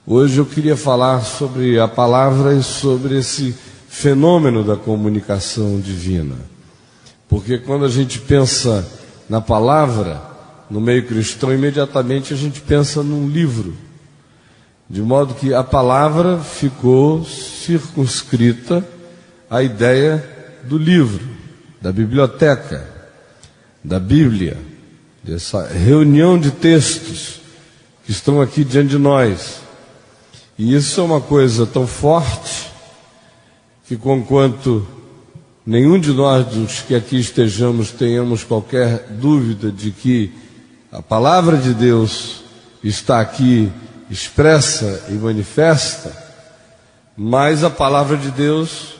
Hoje eu queria falar sobre a palavra e sobre esse fenômeno da comunicação divina. Porque quando a gente pensa na palavra, no meio cristão, imediatamente a gente pensa num livro. De modo que a palavra ficou circunscrita à ideia do livro, da biblioteca, da Bíblia, dessa reunião de textos que estão aqui diante de nós. E isso é uma coisa tão forte que, conquanto nenhum de nós dos que aqui estejamos tenhamos qualquer dúvida de que a palavra de Deus está aqui expressa e manifesta, mas a palavra de Deus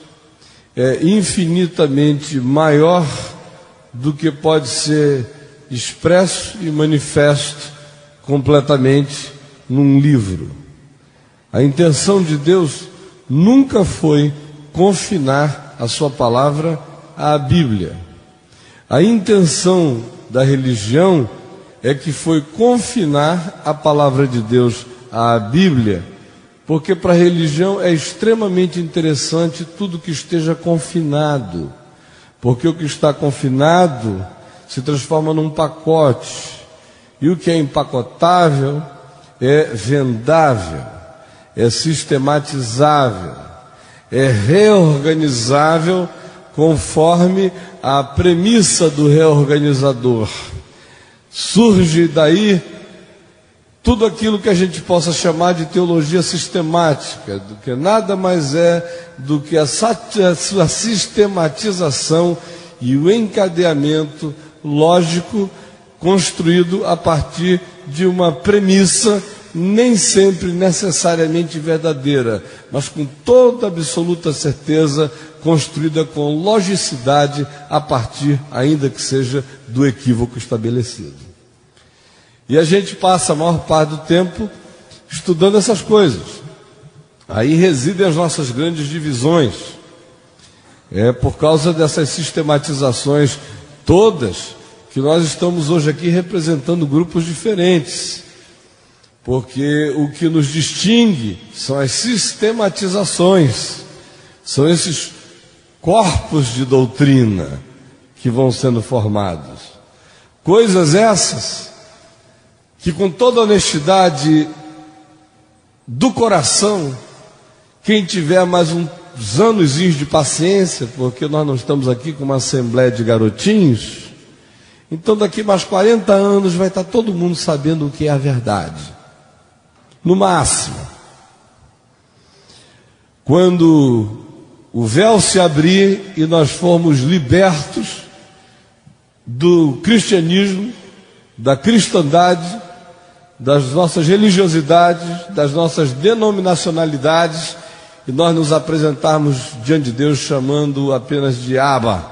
é infinitamente maior do que pode ser expresso e manifesto completamente num livro. A intenção de Deus nunca foi confinar a sua palavra à Bíblia. A intenção da religião é que foi confinar a palavra de Deus à Bíblia, porque para a religião é extremamente interessante tudo que esteja confinado, porque o que está confinado se transforma num pacote, e o que é empacotável é vendável, é sistematizável, é reorganizável conforme a premissa do reorganizador. Surge daí tudo aquilo que a gente possa chamar de teologia sistemática, do que nada mais é do que a sistematização e o encadeamento lógico construído a partir de uma premissa nem sempre necessariamente verdadeira, mas com toda absoluta certeza construída com logicidade a partir, ainda que seja, do equívoco estabelecido. E a gente passa a maior parte do tempo estudando essas coisas. Aí residem as nossas grandes divisões. É por causa dessas sistematizações todas que nós estamos hoje aqui representando grupos diferentes. Porque o que nos distingue são as sistematizações, são esses corpos de doutrina que vão sendo formados. Coisas essas que, com toda honestidade do coração, quem tiver mais uns anos de paciência, porque nós não estamos aqui com uma assembleia de garotinhos, então daqui mais 40 anos vai estar todo mundo sabendo o que é a verdade. No máximo, quando o véu se abrir e nós formos libertos do cristianismo, da cristandade, das nossas religiosidades, das nossas denominacionalidades, e nós nos apresentarmos diante de Deus chamando apenas de Abba,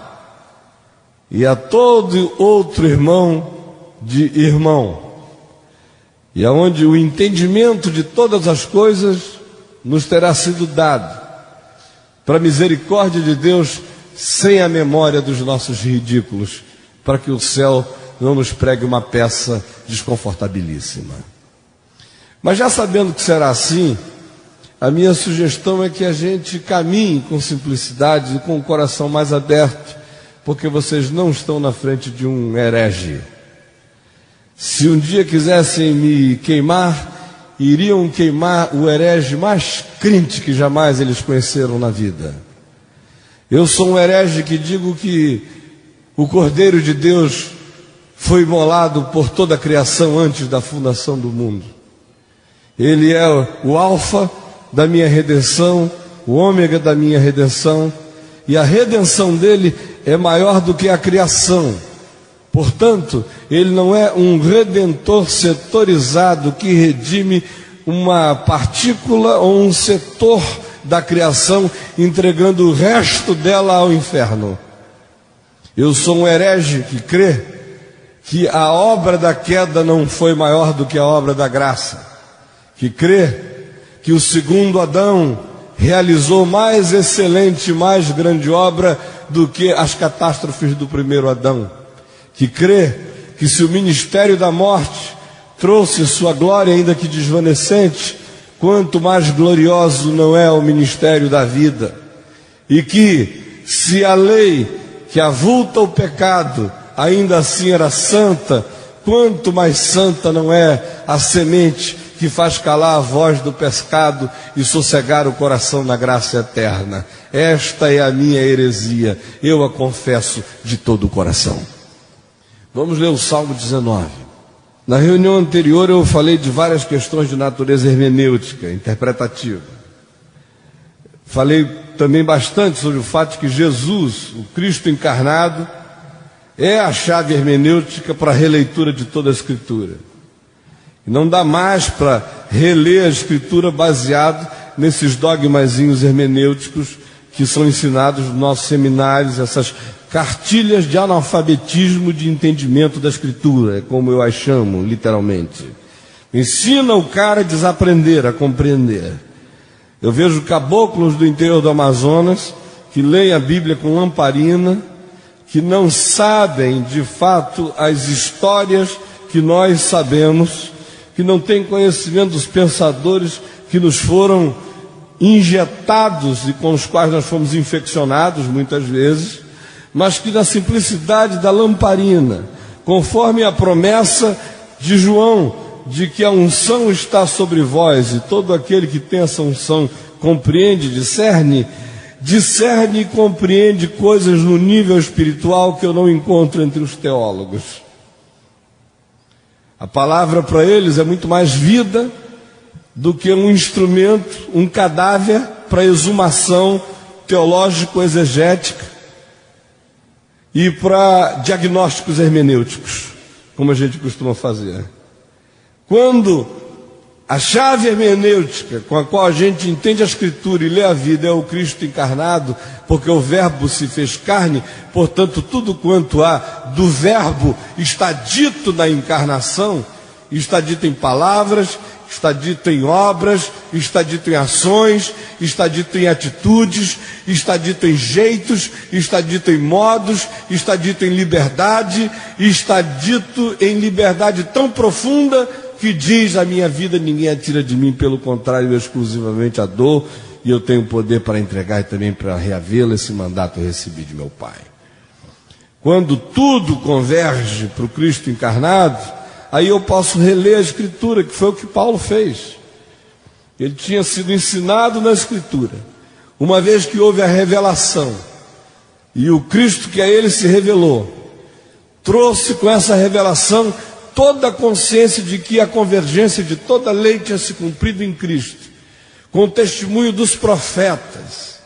e a todo outro irmão de irmão. E aonde o entendimento de todas as coisas nos terá sido dado, para a misericórdia de Deus, sem a memória dos nossos ridículos, para que o céu não nos pregue uma peça desconfortabilíssima. Mas já sabendo que será assim, a minha sugestão é que a gente caminhe com simplicidade e com o coração mais aberto, porque vocês não estão na frente de um herege. Se um dia quisessem me queimar, iriam queimar o herege mais crente que jamais eles conheceram na vida. Eu sou um herege que digo que o Cordeiro de Deus foi imolado por toda a criação antes da fundação do mundo. Ele é o alfa da minha redenção, o ômega da minha redenção, e a redenção dele é maior do que a criação. Portanto, ele não é um redentor setorizado que redime uma partícula ou um setor da criação, entregando o resto dela ao inferno. Eu sou um herege que crê que a obra da queda não foi maior do que a obra da graça, que crê que o segundo Adão realizou mais excelente, mais grande obra do que as catástrofes do primeiro Adão, que crê que se o ministério da morte trouxe sua glória ainda que desvanecente, quanto mais glorioso não é o ministério da vida. E que, se a lei que avulta o pecado ainda assim era santa, quanto mais santa não é a semente que faz calar a voz do pecado e sossegar o coração na graça eterna. Esta é a minha heresia, eu a confesso de todo o coração. Vamos ler o Salmo 19. Na reunião anterior eu falei de várias questões de natureza hermenêutica, interpretativa. Falei também bastante sobre o fato de que Jesus, o Cristo encarnado, é a chave hermenêutica para a releitura de toda a Escritura. E não dá mais para reler a Escritura baseado nesses dogmazinhos hermenêuticos que são ensinados nos nossos seminários, essas cartilhas de analfabetismo de entendimento da Escritura, é como eu as chamo, literalmente. Ensina o cara a desaprender, a compreender. Eu vejo caboclos do interior do Amazonas que leem a Bíblia com lamparina, que não sabem de fato as histórias que nós sabemos, que não têm conhecimento dos pensadores que nos foram injetados e com os quais nós fomos infeccionados muitas vezes, mas que na simplicidade da lamparina, conforme a promessa de João, de que a unção está sobre vós, e todo aquele que tem essa unção compreende, discerne e compreende coisas no nível espiritual que eu não encontro entre os teólogos. A palavra para eles é muito mais vida do que um instrumento, um cadáver para exumação teológico-exegética e para diagnósticos hermenêuticos, como a gente costuma fazer. Quando a chave hermenêutica com a qual a gente entende a Escritura e lê a vida é o Cristo encarnado, porque o Verbo se fez carne, portanto tudo quanto há do Verbo está dito na encarnação, está dito em palavras, está dito em obras, está dito em ações, está dito em atitudes, está dito em jeitos, está dito em modos, está dito em liberdade, está dito em liberdade tão profunda que diz: a minha vida ninguém a tira de mim, pelo contrário, eu exclusivamente a dou, e eu tenho poder para entregar e também para reavê-la. Esse mandato eu recebi de meu Pai. Quando tudo converge para o Cristo encarnado, aí eu posso reler a Escritura, que foi o que Paulo fez. Ele tinha sido ensinado na Escritura. Uma vez que houve a revelação, e o Cristo que a ele se revelou, trouxe com essa revelação toda a consciência de que a convergência de toda a lei tinha se cumprido em Cristo, com o testemunho dos profetas,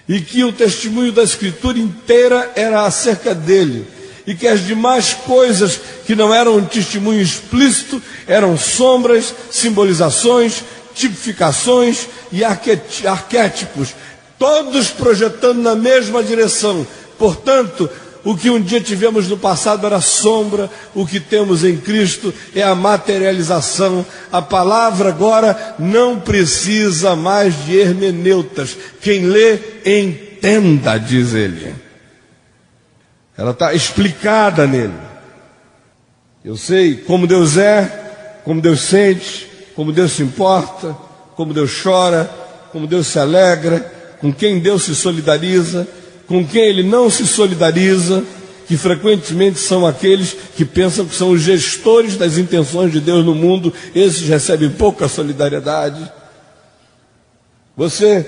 e que o testemunho da Escritura inteira era acerca dele, e que as demais coisas que não eram um testemunho explícito eram sombras, simbolizações, tipificações e arquétipos, todos projetando na mesma direção. Portanto, o que um dia tivemos no passado era sombra, o que temos em Cristo é a materialização. A palavra agora não precisa mais de hermeneutas. Quem lê, entenda, diz ele. Ela está explicada nele. Eu sei como Deus é, como Deus sente, como Deus se importa, como Deus chora, como Deus se alegra, com quem Deus se solidariza, com quem Ele não se solidariza, que frequentemente são aqueles que pensam que são os gestores das intenções de Deus no mundo. Esses recebem pouca solidariedade. Você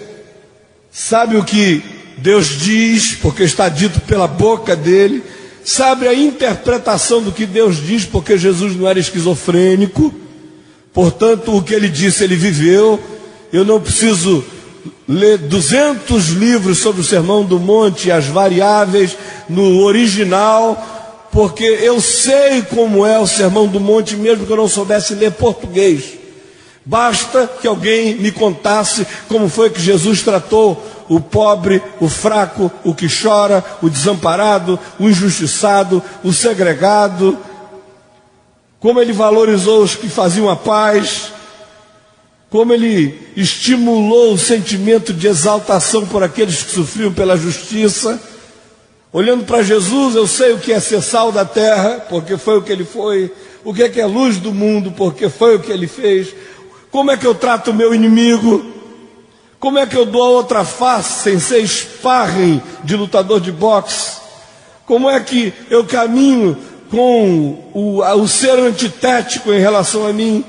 sabe o que Deus diz, porque está dito pela boca dele, sabe a interpretação do que Deus diz, porque Jesus não era esquizofrênico, portanto o que ele disse ele viveu. Eu não preciso ler 200 livros sobre o Sermão do Monte e as variáveis no original, porque eu sei como é o Sermão do Monte, mesmo que eu não soubesse ler português. Basta que alguém me contasse como foi que Jesus tratou o pobre, o fraco, o que chora, o desamparado, o injustiçado, o segregado, como ele valorizou os que faziam a paz, como ele estimulou o sentimento de exaltação por aqueles que sofriam pela justiça. Olhando para Jesus, eu sei o que é ser sal da terra, porque foi o que ele foi, o que é luz do mundo, porque foi o que ele fez, Como é que eu trato o meu inimigo? Como é que eu dou a outra face sem ser sparring de lutador de boxe? Como é que eu caminho com o ser antitético em relação a mim?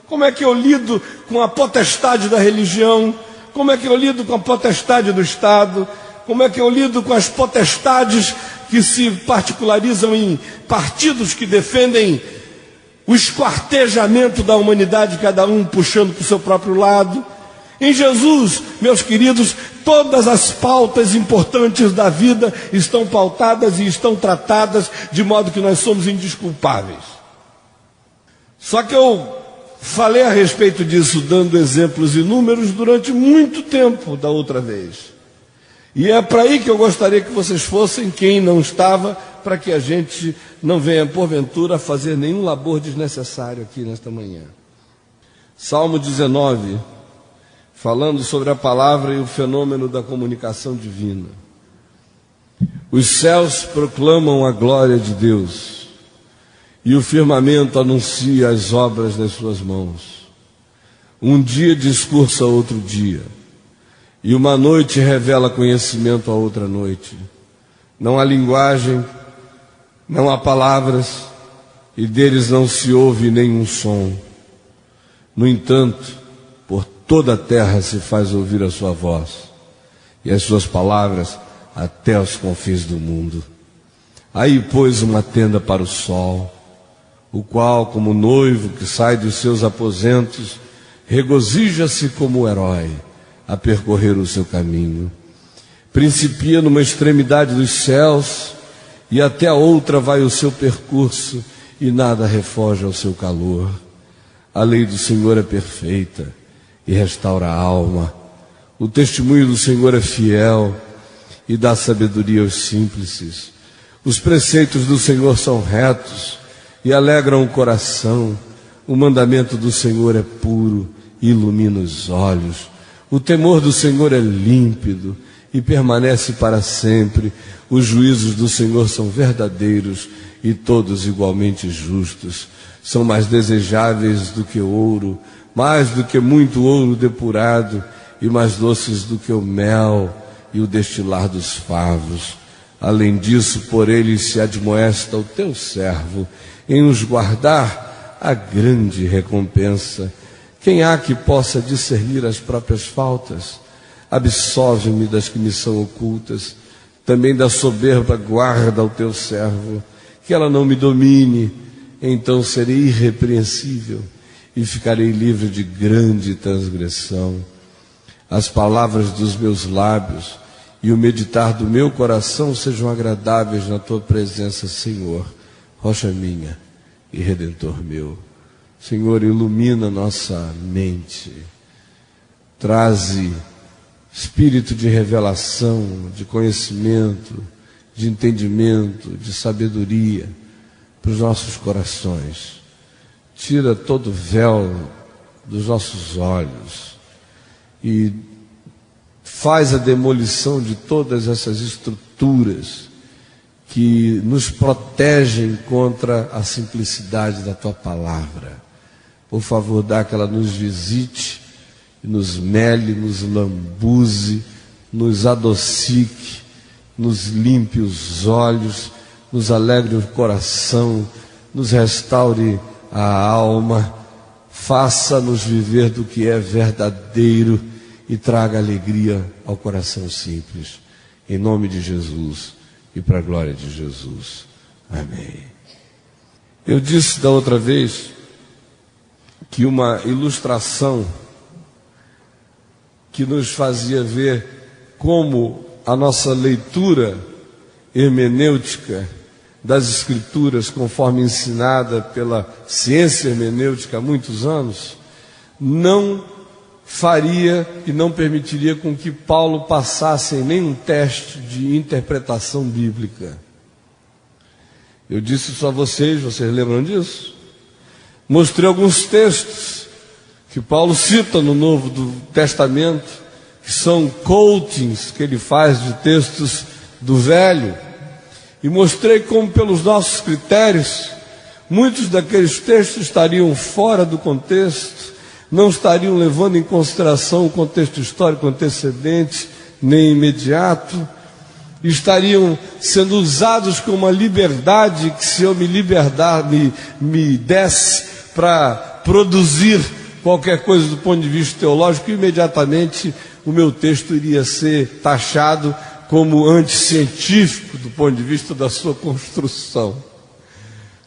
Como é que eu lido com a potestade da religião? Como é que eu lido com a potestade do Estado? Como é que eu lido com as potestades que se particularizam em partidos que defendem o esquartejamento da humanidade, cada um puxando para o seu próprio lado? Em Jesus, meus queridos, todas as pautas importantes da vida estão pautadas e estão tratadas de modo que nós somos indesculpáveis. Só que eu falei a respeito disso, dando exemplos inúmeros durante muito tempo da outra vez. E é para aí que eu gostaria que vocês fossem, quem não estava, para que a gente não venha, porventura, fazer nenhum labor desnecessário aqui nesta manhã. Salmo 19, falando sobre a palavra e o fenômeno da comunicação divina. Os céus proclamam a glória de Deus, e o firmamento anuncia as obras das suas mãos. Um dia discursa outro dia, e uma noite revela conhecimento a outra noite. Não há linguagem, não há palavras, e deles não se ouve nenhum som. No entanto, por toda a terra se faz ouvir a sua voz, e as suas palavras até os confins do mundo. Aí pôs uma tenda para o sol, o qual, como noivo que sai dos seus aposentos, regozija-se como herói a percorrer o seu caminho. Principia numa extremidade dos céus, e até a outra vai o seu percurso, e nada refoge ao seu calor. A lei do Senhor é perfeita, e restaura a alma. O testemunho do Senhor é fiel, e dá sabedoria aos simples. Os preceitos do Senhor são retos, e alegram o coração. O mandamento do Senhor é puro, e ilumina os olhos. O temor do Senhor é límpido, e permanece para sempre. Os juízos do Senhor são verdadeiros, e todos igualmente justos. São mais desejáveis do que ouro, mais do que muito ouro depurado, e mais doces do que o mel e o destilar dos favos. Além disso, por eles se admoesta o teu servo, em os guardar a grande recompensa. Quem há que possa discernir as próprias faltas? Absolve-me das que me são ocultas. Também da soberba guarda o teu servo, que ela não me domine. Então serei irrepreensível e ficarei livre de grande transgressão. As palavras dos meus lábios e o meditar do meu coração sejam agradáveis na tua presença, Senhor, rocha minha e redentor meu. Senhor, ilumina nossa mente, traze espírito de revelação, de conhecimento, de entendimento, de sabedoria para os nossos corações. Tira todo o véu dos nossos olhos e faz a demolição de todas essas estruturas que nos protegem contra a simplicidade da tua palavra. Por favor, dá que ela nos visite, nos mele, nos lambuze, nos adocique, nos limpe os olhos, nos alegre o coração, nos restaure a alma, faça-nos viver do que é verdadeiro e traga alegria ao coração simples. Em nome de Jesus e para a glória de Jesus. Amém. Eu disse da outra vez que uma ilustração que nos fazia ver como a nossa leitura hermenêutica das Escrituras, conforme ensinada pela ciência hermenêutica há muitos anos, não faria e não permitiria com que Paulo passasse em nenhum teste de interpretação bíblica. Eu disse isso a vocês lembram disso? Mostrei alguns textos que Paulo cita no Novo Testamento, que são coachings que ele faz de textos do Velho, e mostrei como, pelos nossos critérios, muitos daqueles textos estariam fora do contexto, não estariam levando em consideração o contexto histórico antecedente, nem imediato, estariam sendo usados com uma liberdade que, se eu me desse para produzir qualquer coisa do ponto de vista teológico, imediatamente o meu texto iria ser taxado como anticientífico do ponto de vista da sua construção.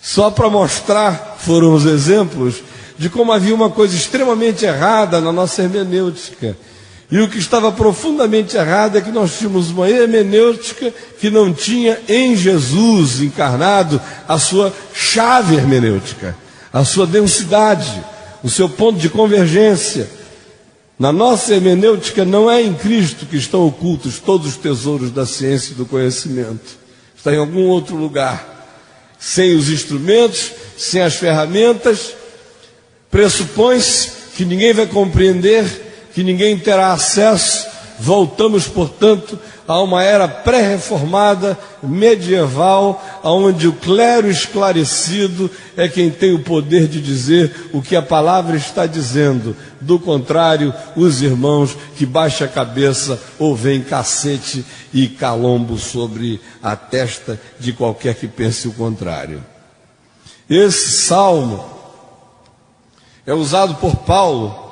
Só para mostrar, foram os exemplos de como havia uma coisa extremamente errada na nossa hermenêutica. E o que estava profundamente errado é que nós tínhamos uma hermenêutica que não tinha em Jesus encarnado a sua chave hermenêutica, a sua densidade, o seu ponto de convergência. Na nossa hermenêutica não é em Cristo que estão ocultos todos os tesouros da ciência e do conhecimento. Está em algum outro lugar. Sem os instrumentos, sem as ferramentas, pressupõe-se que ninguém vai compreender, que ninguém terá acesso. Voltamos, portanto, a uma era pré-reformada, medieval, onde o clero esclarecido é quem tem o poder de dizer o que a palavra está dizendo. Do contrário, os irmãos que baixam a cabeça ouvem cacete e calombo sobre a testa de qualquer que pense o contrário. Esse salmo é usado por Paulo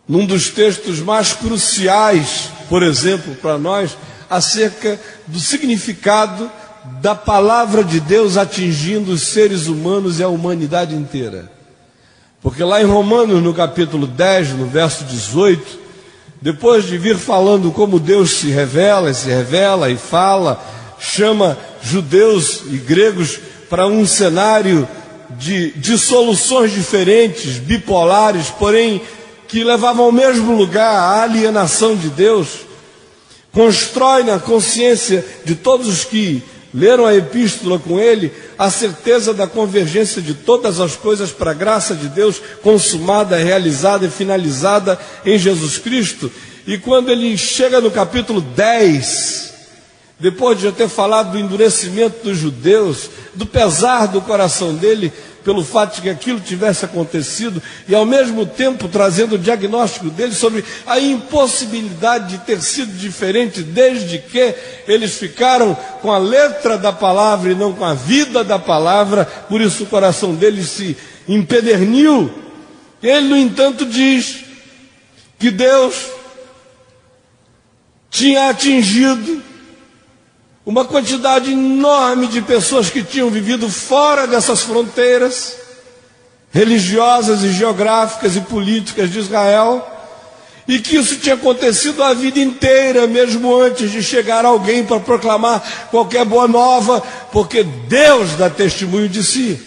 num dos textos mais cruciais, por exemplo, para nós, acerca do significado da palavra de Deus atingindo os seres humanos e a humanidade inteira. Porque lá em Romanos, no capítulo 10, no verso 18, depois de vir falando como Deus se revela e fala, chama judeus e gregos para um cenário de soluções diferentes, bipolares, porém que levavam ao mesmo lugar, a alienação de Deus, constrói na consciência de todos os que leram a epístola com ele a certeza da convergência de todas as coisas para a graça de Deus consumada, realizada e finalizada em Jesus Cristo. E quando ele chega no capítulo 10, depois de já ter falado do endurecimento dos judeus, do pesar do coração dele pelo fato de que aquilo tivesse acontecido, e ao mesmo tempo trazendo o diagnóstico dele sobre a impossibilidade de ter sido diferente, desde que eles ficaram com a letra da palavra e não com a vida da palavra, por isso o coração dele se empederniu. Ele, no entanto, diz que Deus tinha atingido uma quantidade enorme de pessoas que tinham vivido fora dessas fronteiras religiosas e geográficas e políticas de Israel, e que isso tinha acontecido a vida inteira, mesmo antes de chegar alguém para proclamar qualquer boa nova, porque Deus dá testemunho de si.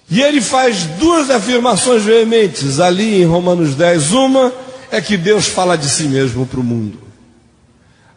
E ele faz duas afirmações veementes ali em Romanos 10. Uma é que Deus fala de si mesmo para o mundo.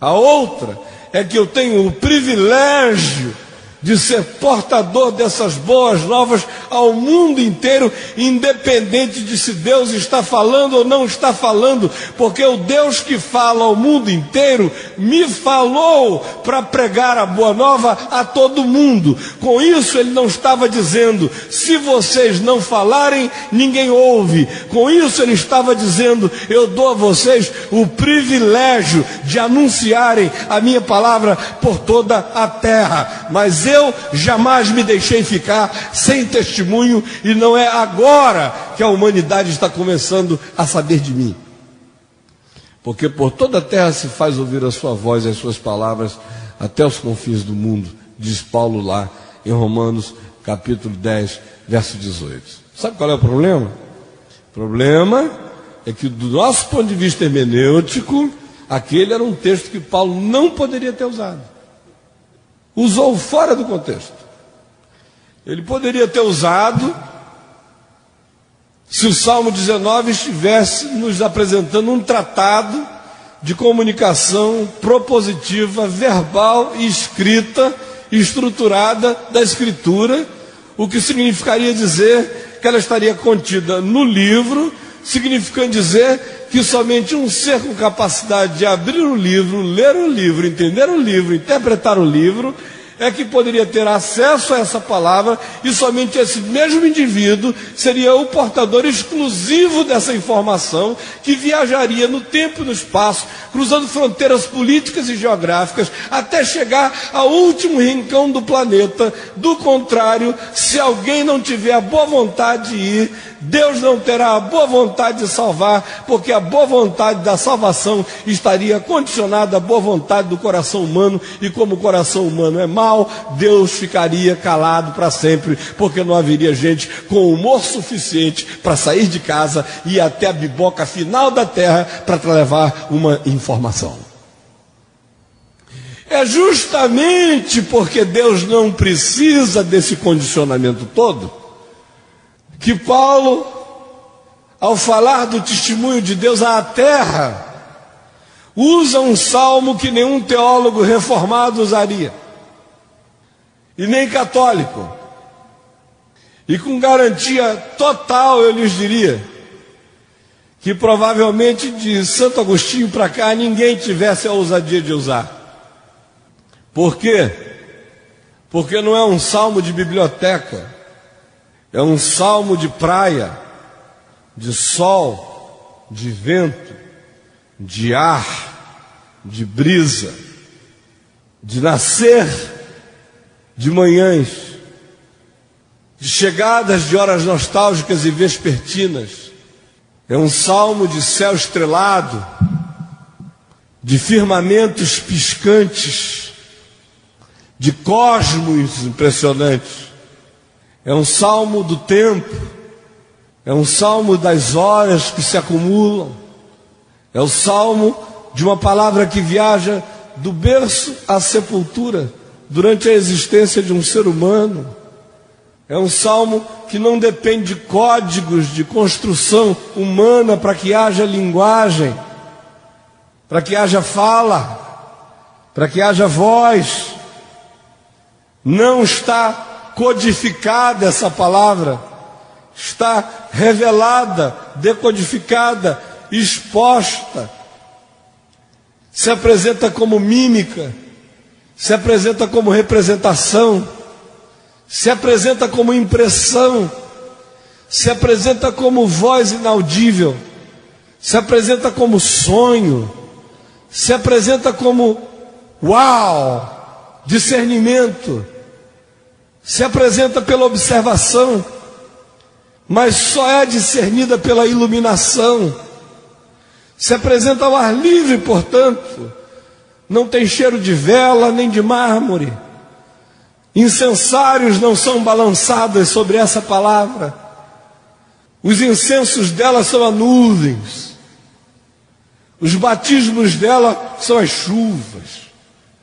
A outra é que eu tenho o privilégio de ser portador dessas boas novas ao mundo inteiro, independente de se Deus está falando ou não está falando, porque o Deus que fala ao mundo inteiro me falou para pregar a boa nova a todo mundo. Com isso ele não estava dizendo, se vocês não falarem, ninguém ouve. Com isso ele estava dizendo, eu dou a vocês o privilégio de anunciarem a minha palavra por toda a terra. Mas eu jamais me deixei ficar sem testemunho, e não é agora que a humanidade está começando a saber de mim. Porque por toda a terra se faz ouvir a sua voz e as suas palavras até os confins do mundo, diz Paulo lá em Romanos capítulo 10, verso 18. Sabe qual é o problema? O problema é que, do nosso ponto de vista hermenêutico, aquele era um texto que Paulo não poderia ter usado. Usou fora do contexto. Ele poderia ter usado se o Salmo 19 estivesse nos apresentando um tratado de comunicação propositiva, verbal e escrita, estruturada da Escritura, o que significaria dizer que ela estaria contida no livro, significando dizer que somente um ser com capacidade de abrir o livro, ler o livro, entender o livro, interpretar o livro, é que poderia ter acesso a essa palavra, e somente esse mesmo indivíduo seria o portador exclusivo dessa informação, que viajaria no tempo e no espaço, cruzando fronteiras políticas e geográficas, até chegar ao último rincão do planeta. Do contrário, se alguém não tiver a boa vontade de ir, Deus não terá a boa vontade de salvar, porque a boa vontade da salvação estaria condicionada à boa vontade do coração humano, e como o coração humano é mau, Deus ficaria calado para sempre, porque não haveria gente com humor suficiente para sair de casa e ir até a biboca final da terra para te levar uma informação. É justamente porque Deus não precisa desse condicionamento todo, que Paulo, ao falar do testemunho de Deus à terra, usa um salmo que nenhum teólogo reformado usaria, e nem católico. E com garantia total eu lhes diria que provavelmente de Santo Agostinho para cá ninguém tivesse a ousadia de usar. Por quê? Porque não é um salmo de biblioteca, é um salmo de praia, de sol, de vento, de ar, de brisa, de nascer de manhãs, de chegadas de horas nostálgicas e vespertinas. É um salmo de céu estrelado, de firmamentos piscantes, de cosmos impressionantes. É um salmo do tempo, é um salmo das horas que se acumulam, é o salmo de uma palavra que viaja do berço à sepultura durante a existência de um ser humano. É um salmo que não depende de códigos de construção humana para que haja linguagem, para que haja fala, para que haja voz. Não está codificada essa palavra, está revelada, decodificada, exposta. Se apresenta como mímica, se apresenta como representação, se apresenta como impressão, se apresenta como voz inaudível, se apresenta como sonho, se apresenta como uau, discernimento, se apresenta pela observação, mas só é discernida pela iluminação. Se apresenta ao ar livre, portanto, não tem cheiro de vela nem de mármore. Incensários não são balançados sobre essa palavra. Os incensos dela são as nuvens. Os batismos dela são as chuvas.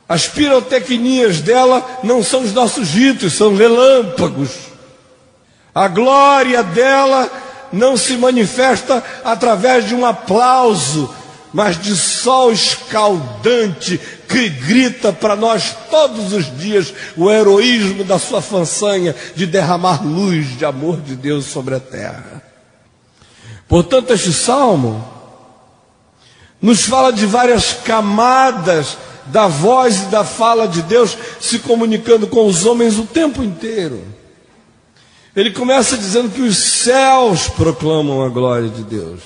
As pirotecnias dela não são os nossos ritos, são relâmpagos. A glória dela não se manifesta através de um aplauso, mas de sol escaldante que grita para nós todos os dias o heroísmo da sua façanha de derramar luz de amor de Deus sobre a terra. Portanto, este salmo nos fala de várias camadas da voz e da fala de Deus se comunicando com os homens o tempo inteiro. Ele começa dizendo que os céus proclamam a glória de Deus,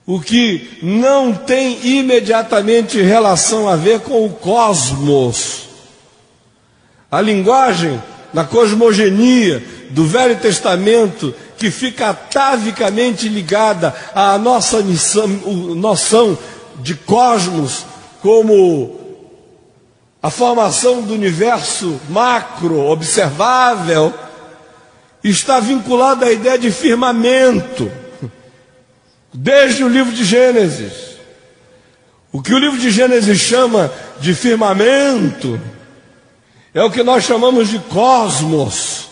o que não tem imediatamente relação a ver com o cosmos. A linguagem da cosmogenia do Velho Testamento, que fica atavicamente ligada à nossa noção de cosmos, como a formação do universo macro, observável, está vinculada à ideia de firmamento, desde o livro de Gênesis. O que o livro de Gênesis chama de firmamento é o que nós chamamos de cosmos,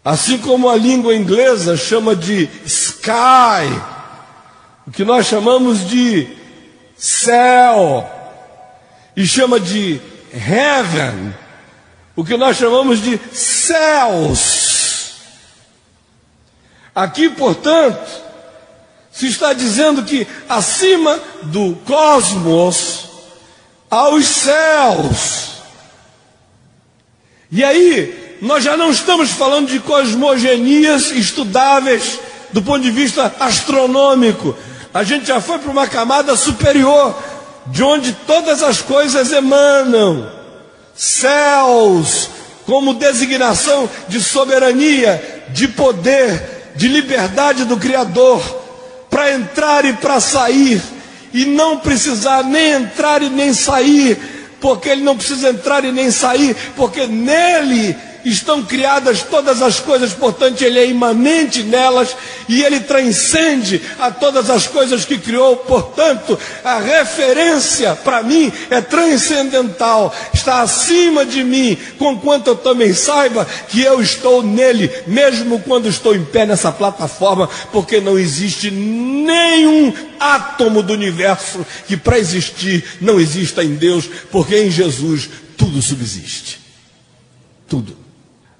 assim como a língua inglesa chama de sky, o que nós chamamos de céu, e chama de heaven, o que nós chamamos de céus. Aqui, portanto, se está dizendo que acima do cosmos há os céus. E aí, nós já não estamos falando de cosmogonias estudáveis do ponto de vista astronômico. A gente já foi para uma camada superior, de onde todas as coisas emanam. Céus, como designação de soberania, de poder, de liberdade do Criador, para entrar e para sair, e não precisar nem entrar e nem sair, porque ele não precisa entrar e nem sair, porque nele estão criadas todas as coisas, portanto ele é imanente nelas, e ele transcende a todas as coisas que criou, portanto a referência para mim é transcendental, está acima de mim, conquanto eu também saiba que eu estou nele, mesmo quando estou em pé nessa plataforma, porque não existe nenhum átomo do universo que para existir não exista em Deus, porque em Jesus tudo subsiste, tudo.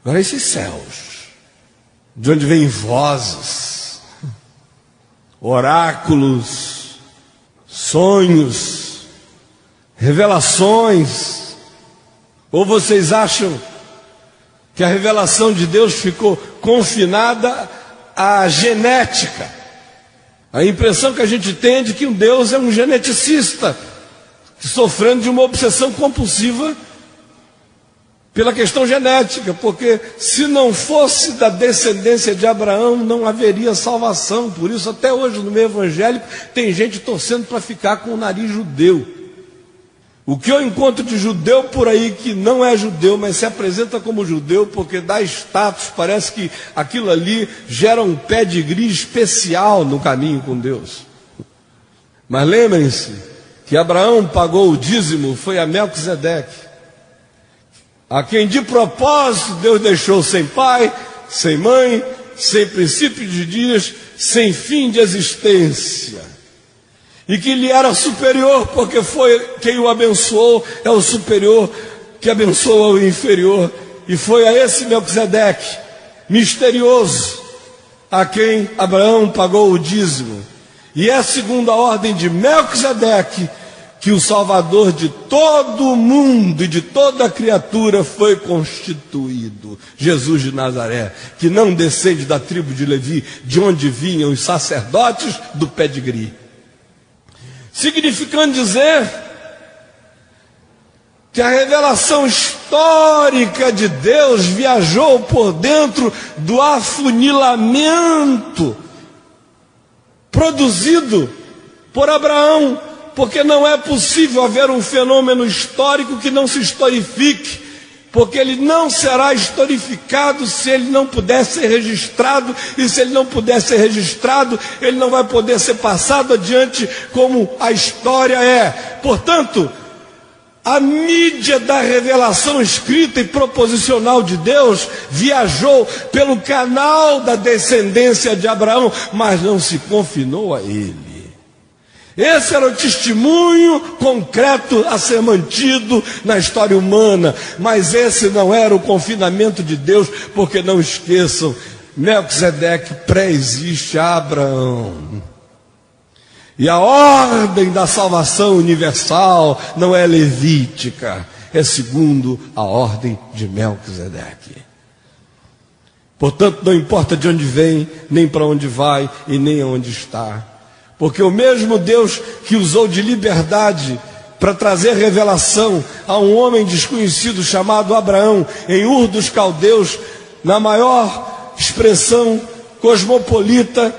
Agora esses céus, de onde vêm vozes, oráculos, sonhos, revelações, ou vocês acham que a revelação de Deus ficou confinada à genética? A impressão que a gente tem é de que um Deus é um geneticista, sofrendo de uma obsessão compulsiva pela questão genética, porque se não fosse da descendência de Abraão, não haveria salvação. Por isso, até hoje, no meio evangélico, tem gente torcendo para ficar com o nariz judeu. O que eu encontro de judeu por aí que não é judeu, mas se apresenta como judeu, porque dá status, parece que aquilo ali gera um pedigree especial no caminho com Deus. Mas lembrem-se que Abraão pagou o dízimo, foi a Melquisedeque, a quem de propósito Deus deixou sem pai, sem mãe, sem princípio de dias, sem fim de existência, e que lhe era superior, porque foi quem o abençoou, é o superior que abençoa o inferior, e foi a esse Melquisedeque misterioso a quem Abraão pagou o dízimo, e é segundo a ordem de Melquisedeque que o Salvador de todo o mundo e de toda a criatura foi constituído, Jesus de Nazaré, que não descende da tribo de Levi, de onde vinham os sacerdotes do pedigree. Significando dizer que a revelação histórica de Deus viajou por dentro do afunilamento produzido por Abraão, porque não é possível haver um fenômeno histórico que não se historifique, porque ele não será historificado se ele não puder ser registrado, e se ele não puder ser registrado, ele não vai poder ser passado adiante como a história é. Portanto, a mídia da revelação escrita e proposicional de Deus viajou pelo canal da descendência de Abraão, mas não se confinou a ele. Esse era o testemunho concreto a ser mantido na história humana, mas esse não era o confinamento de Deus, porque não esqueçam, Melquisedeque pré-existe a Abraão. E a ordem da salvação universal não é levítica, é segundo a ordem de Melquisedeque. Portanto, não importa de onde vem, nem para onde vai e nem aonde está. Porque o mesmo Deus que usou de liberdade para trazer revelação a um homem desconhecido chamado Abraão, em Ur dos Caldeus, na maior expressão cosmopolita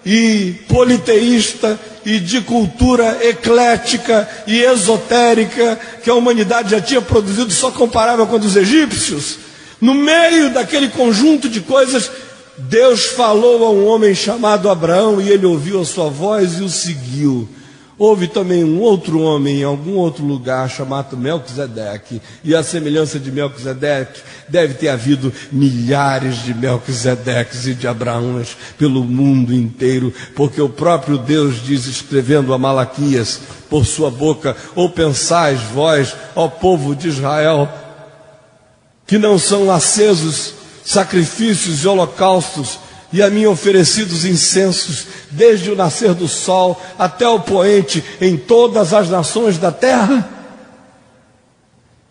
e politeísta e de cultura eclética e esotérica que a humanidade já tinha produzido, só comparável com a dos egípcios, no meio daquele conjunto de coisas, Deus falou a um homem chamado Abraão e ele ouviu a sua voz e o seguiu. Houve também um outro homem em algum outro lugar chamado Melquisedeque, e a semelhança de Melquisedeque deve ter havido milhares de Melquisedeques e de Abraãos pelo mundo inteiro, porque o próprio Deus diz, escrevendo a Malaquias por sua boca: ou pensais vós, ó povo de Israel, que não são acesos sacrifícios e holocaustos e a mim oferecidos incensos, desde o nascer do sol até o poente em todas as nações da terra?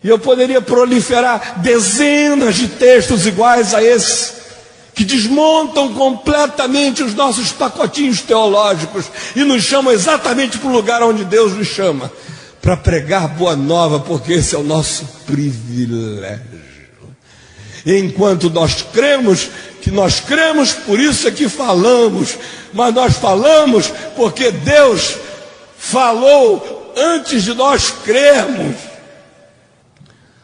E eu poderia proliferar dezenas de textos iguais a esse, que desmontam completamente os nossos pacotinhos teológicos e nos chamam exatamente para o lugar onde Deus nos chama, para pregar boa nova, porque esse é o nosso privilégio. E enquanto nós cremos, por isso é que falamos, mas nós falamos porque Deus falou antes de nós crermos.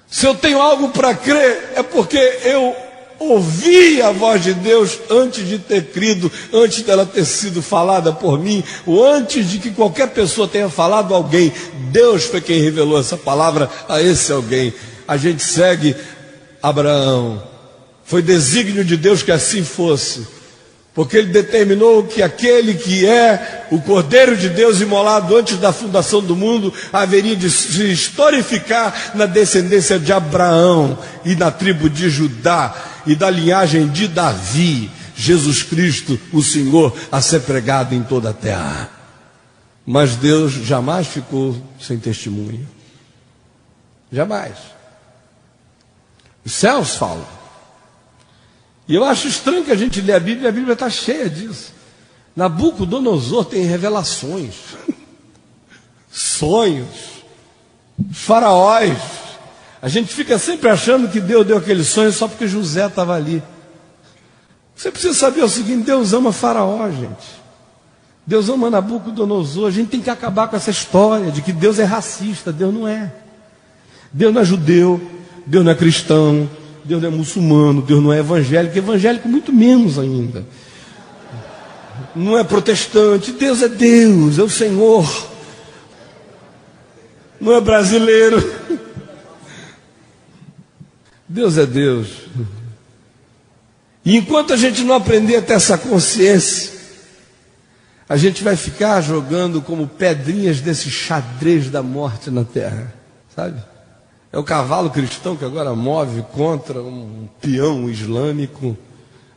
Se eu tenho algo para crer, é porque eu ouvi a voz de Deus antes de ter crido, antes dela ter sido falada por mim, ou antes de que qualquer pessoa tenha falado a alguém. Deus foi quem revelou essa palavra a esse alguém. A gente segue Abraão. Foi desígnio de Deus que assim fosse, porque ele determinou que aquele que é o Cordeiro de Deus imolado antes da fundação do mundo haveria de se historificar na descendência de Abraão e na tribo de Judá e da linhagem de Davi, Jesus Cristo, o Senhor, a ser pregado em toda a terra. Mas Deus jamais ficou sem testemunho. Jamais. Os céus falam. E eu acho estranho que a gente lê a Bíblia está cheia disso. Nabucodonosor tem revelações, sonhos, faraós. A gente fica sempre achando que Deus deu aquele sonho só porque José estava ali. Você precisa saber o seguinte: Deus ama faraó, gente. Deus ama Nabucodonosor. A gente tem que acabar com essa história de que Deus é racista. Deus não é. Deus não é judeu, Deus não é cristão, Deus não é muçulmano, Deus não é evangélico muito menos ainda. Não é protestante, Deus é Deus, é o Senhor. Não é brasileiro. Deus é Deus. E enquanto a gente não aprender a ter essa consciência, a gente vai ficar jogando como pedrinhas desse xadrez da morte na terra, sabe? É o cavalo cristão que agora move contra um peão islâmico,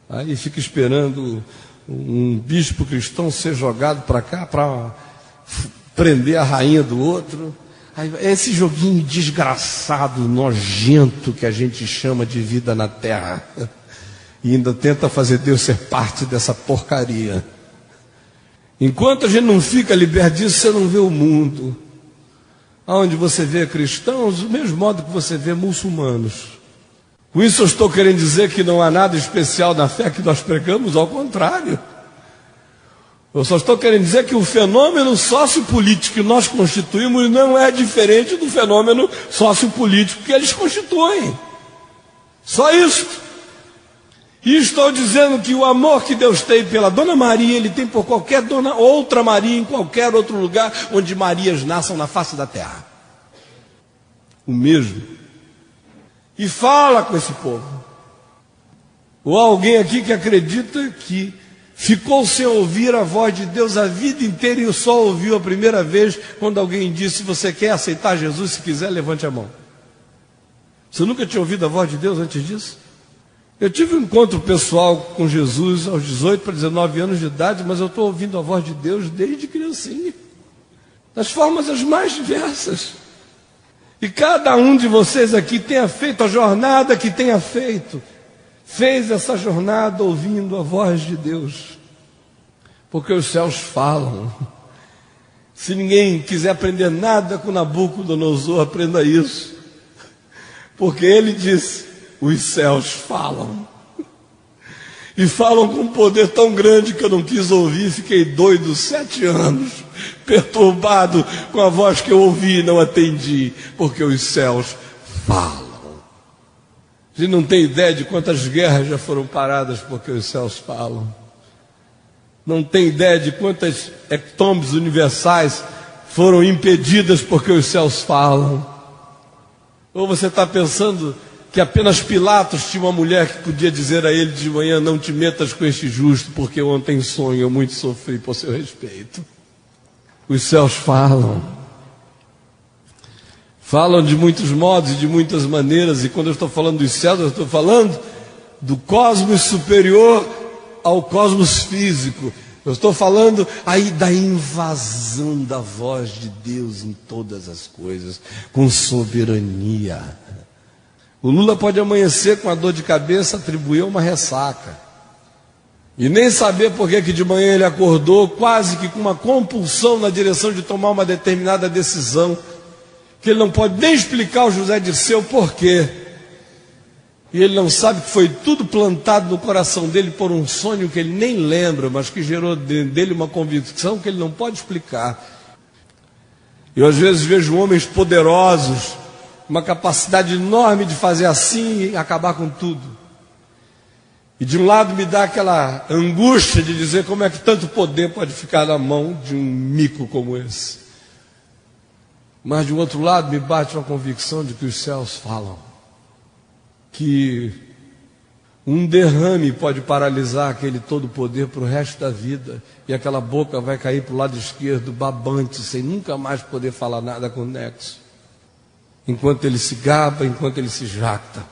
aí fica esperando um bispo cristão ser jogado para cá para prender a rainha do outro. Aí, é esse joguinho desgraçado, nojento que a gente chama de vida na terra, e ainda tenta fazer Deus ser parte dessa porcaria. Enquanto a gente não fica liberto disso, você não vê o mundo. Onde você vê cristãos, do mesmo modo que você vê muçulmanos. Com isso eu estou querendo dizer que não há nada especial na fé que nós pregamos, ao contrário. Eu só estou querendo dizer que o fenômeno sociopolítico que nós constituímos não é diferente do fenômeno sociopolítico que eles constituem. Só isso. E estou dizendo que o amor que Deus tem pela Dona Maria, Ele tem por qualquer outra Maria em qualquer outro lugar onde Marias nasçam na face da terra. O mesmo. E fala com esse povo. Ou alguém aqui que acredita que ficou sem ouvir a voz de Deus a vida inteira e só ouviu a primeira vez quando alguém disse: você quer aceitar Jesus? Se quiser, levante a mão. Você nunca tinha ouvido a voz de Deus antes disso? Eu tive um encontro pessoal com Jesus aos 18 para 19 anos de idade, mas eu estou ouvindo a voz de Deus desde criancinha, das formas as mais diversas. E cada um de vocês aqui tenha feito a jornada que tenha feito, fez essa jornada ouvindo a voz de Deus, porque os céus falam. Se ninguém quiser aprender nada com Nabucodonosor, aprenda isso, porque ele disse: os céus falam. E falam com um poder tão grande que eu não quis ouvir. Fiquei doido 7 anos, perturbado com a voz que eu ouvi e não atendi, porque os céus falam. A gente não tem ideia de quantas guerras já foram paradas porque os céus falam. Não tem ideia de quantas hecatombes universais foram impedidas porque os céus falam. Ou você está pensando que apenas Pilatos tinha uma mulher que podia dizer a ele de manhã: não te metas com este justo, porque ontem em sonho eu muito sofri por seu respeito. Os céus falam. Falam de muitos modos e de muitas maneiras, e quando eu estou falando dos céus, eu estou falando do cosmos superior ao cosmos físico. Eu estou falando aí da invasão da voz de Deus em todas as coisas, com soberania. O Lula pode amanhecer com a dor de cabeça, atribuir a uma ressaca. E nem saber por que de manhã ele acordou quase que com uma compulsão na direção de tomar uma determinada decisão, que ele não pode nem explicar ao José Dirceu por quê. E ele não sabe que foi tudo plantado no coração dele por um sonho que ele nem lembra, mas que gerou dele uma convicção que ele não pode explicar. Eu às vezes vejo homens poderosos, uma capacidade enorme de fazer assim e acabar com tudo. E de um lado me dá aquela angústia de dizer como é que tanto poder pode ficar na mão de um mico como esse. Mas de um outro lado me bate uma convicção de que os céus falam. Que um derrame pode paralisar aquele todo poder para o resto da vida. E aquela boca vai cair para o lado esquerdo, babante, sem nunca mais poder falar nada conexo. Enquanto ele se gaba, enquanto ele se jacta.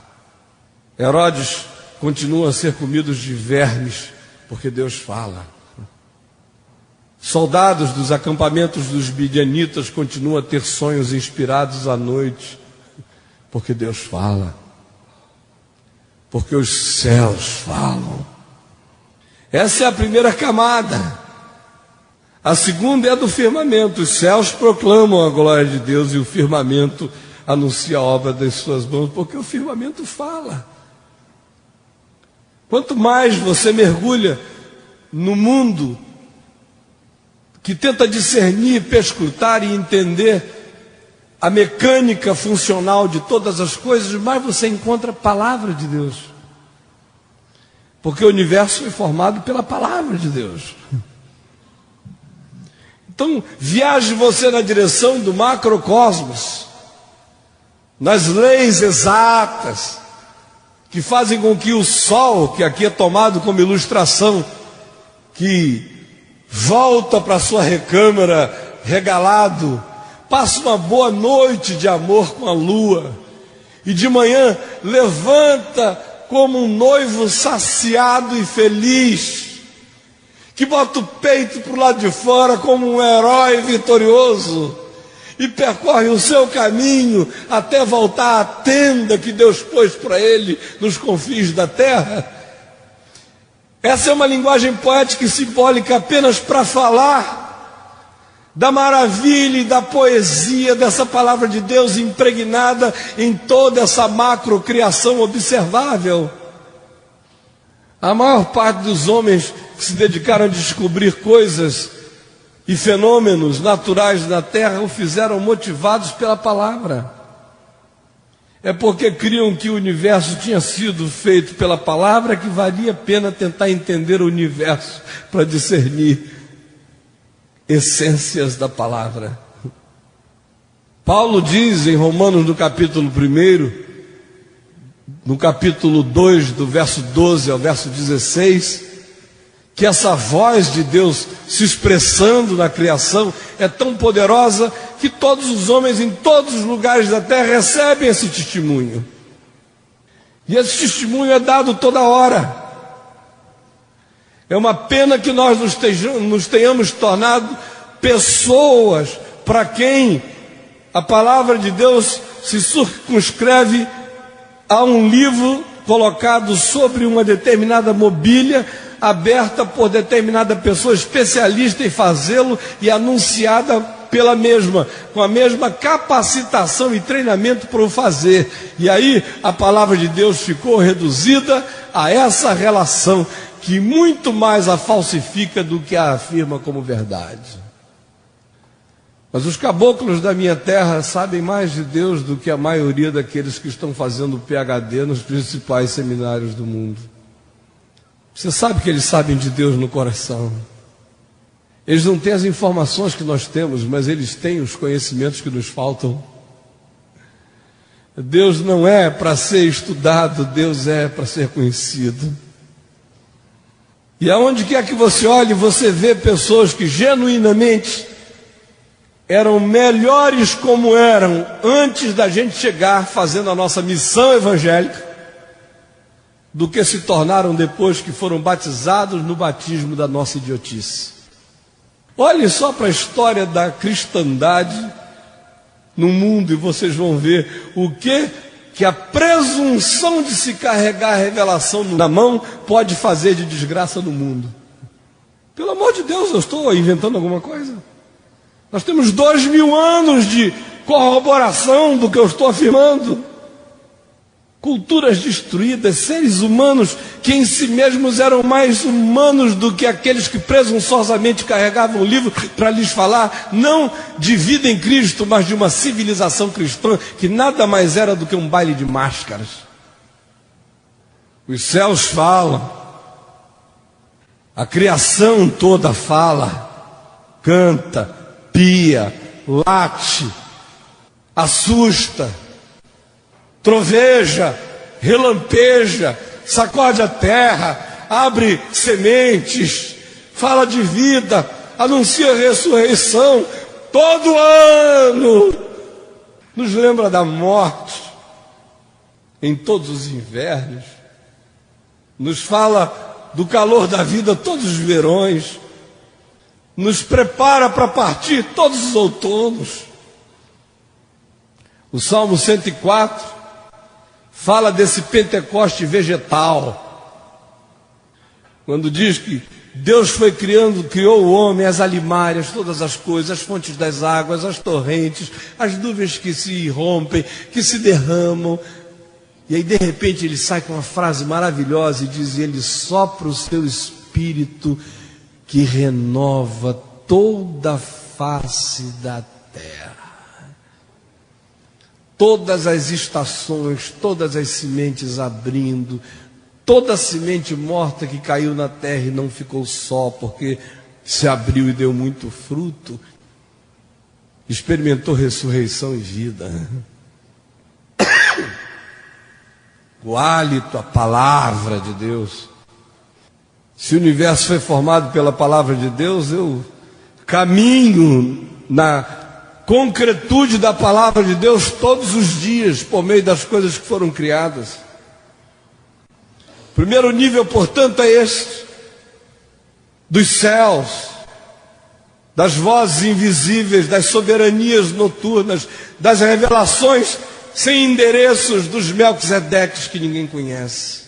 Herodes continua a ser comidos de vermes, porque Deus fala. Soldados dos acampamentos dos midianitas continuam a ter sonhos inspirados à noite, porque Deus fala. Porque os céus falam. Essa é a primeira camada. A segunda é a do firmamento. Os céus proclamam a glória de Deus e o firmamento anuncia a obra das suas mãos, porque o firmamento fala. Quanto mais você mergulha no mundo que tenta discernir, perscrutar e entender a mecânica funcional de todas as coisas, mais você encontra a palavra de Deus. Porque o universo foi formado pela palavra de Deus. Então, viaje você na direção do macrocosmos, nas leis exatas, que fazem com que o sol, que aqui é tomado como ilustração, que volta para sua recâmara regalado, passa uma boa noite de amor com a lua, e de manhã levanta como um noivo saciado e feliz, que bota o peito para o lado de fora como um herói vitorioso, e percorre o seu caminho até voltar à tenda que Deus pôs para ele nos confins da terra. Essa é uma linguagem poética e simbólica apenas para falar da maravilha e da poesia dessa palavra de Deus impregnada em toda essa macrocriação observável. A maior parte dos homens que se dedicaram a descobrir coisas e fenômenos naturais na Terra o fizeram motivados pela palavra. É porque criam que o universo tinha sido feito pela palavra que valia a pena tentar entender o universo para discernir essências da palavra. Paulo diz em Romanos no capítulo 1, no capítulo 2, do verso 12 ao verso 16, que essa voz de Deus se expressando na criação é tão poderosa que todos os homens em todos os lugares da terra recebem esse testemunho. E esse testemunho é dado toda hora. É uma pena que nós nos tenhamos tornado pessoas para quem a palavra de Deus se circunscreve a um livro colocado sobre uma determinada mobília, aberta por determinada pessoa especialista em fazê-lo e anunciada pela mesma, com a mesma capacitação e treinamento para o fazer. E aí a palavra de Deus ficou reduzida a essa relação que muito mais a falsifica do que a afirma como verdade. Mas os caboclos da minha terra sabem mais de Deus do que a maioria daqueles que estão fazendo PhD nos principais seminários do mundo. Você sabe que eles sabem de Deus no coração. Eles não têm as informações que nós temos, mas eles têm os conhecimentos que nos faltam. Deus não é para ser estudado, Deus é para ser conhecido. E aonde quer que você olhe, você vê pessoas que genuinamente eram melhores como eram antes da gente chegar fazendo a nossa missão evangélica, do que se tornaram depois que foram batizados no batismo da nossa idiotice. Olhe só para a história da cristandade no mundo e vocês vão ver o que que a presunção de se carregar a revelação na mão pode fazer de desgraça no mundo. Pelo amor de Deus, eu estou inventando alguma coisa? Nós temos 2000 anos de corroboração do que eu estou afirmando. Culturas destruídas, seres humanos que em si mesmos eram mais humanos do que aqueles que presunçosamente carregavam o livro para lhes falar, não de vida em Cristo, mas de uma civilização cristã que nada mais era do que um baile de máscaras. Os céus falam, a criação toda fala, canta, pia, late, assusta, troveja, relampeja, sacode a terra, abre sementes, fala de vida, anuncia a ressurreição, todo ano nos lembra da morte em todos os invernos, nos fala do calor da vida todos os verões, nos prepara para partir todos os outonos. O Salmo 104 fala desse Pentecoste vegetal, quando diz que Deus criou o homem, as alimárias, todas as coisas, as fontes das águas, as torrentes, as nuvens que se rompem, que se derramam. E aí de repente ele sai com uma frase maravilhosa e diz: ele sopra o seu espírito que renova toda a face da terra. Todas as estações, todas as sementes abrindo, toda a semente morta que caiu na terra e não ficou só, porque se abriu e deu muito fruto, experimentou ressurreição e vida. O hálito, a palavra de Deus. Se o universo foi formado pela palavra de Deus, eu caminho na concretude da palavra de Deus todos os dias, por meio das coisas que foram criadas. O primeiro nível, portanto, é este: dos céus, das vozes invisíveis, das soberanias noturnas, das revelações sem endereços dos Melquisedeques que ninguém conhece.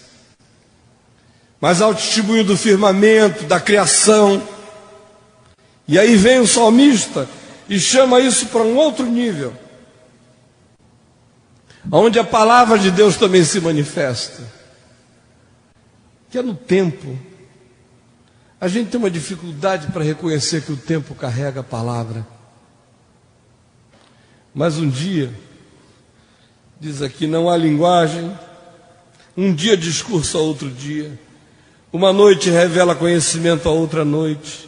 Mas ao testemunho do firmamento, da criação. E aí vem o salmista e chama isso para um outro nível, onde a palavra de Deus também se manifesta, que é no tempo. A gente tem uma dificuldade para reconhecer que o tempo carrega a palavra. Mas um dia, diz aqui, não há linguagem, um dia discurso a outro dia, uma noite revela conhecimento a outra noite.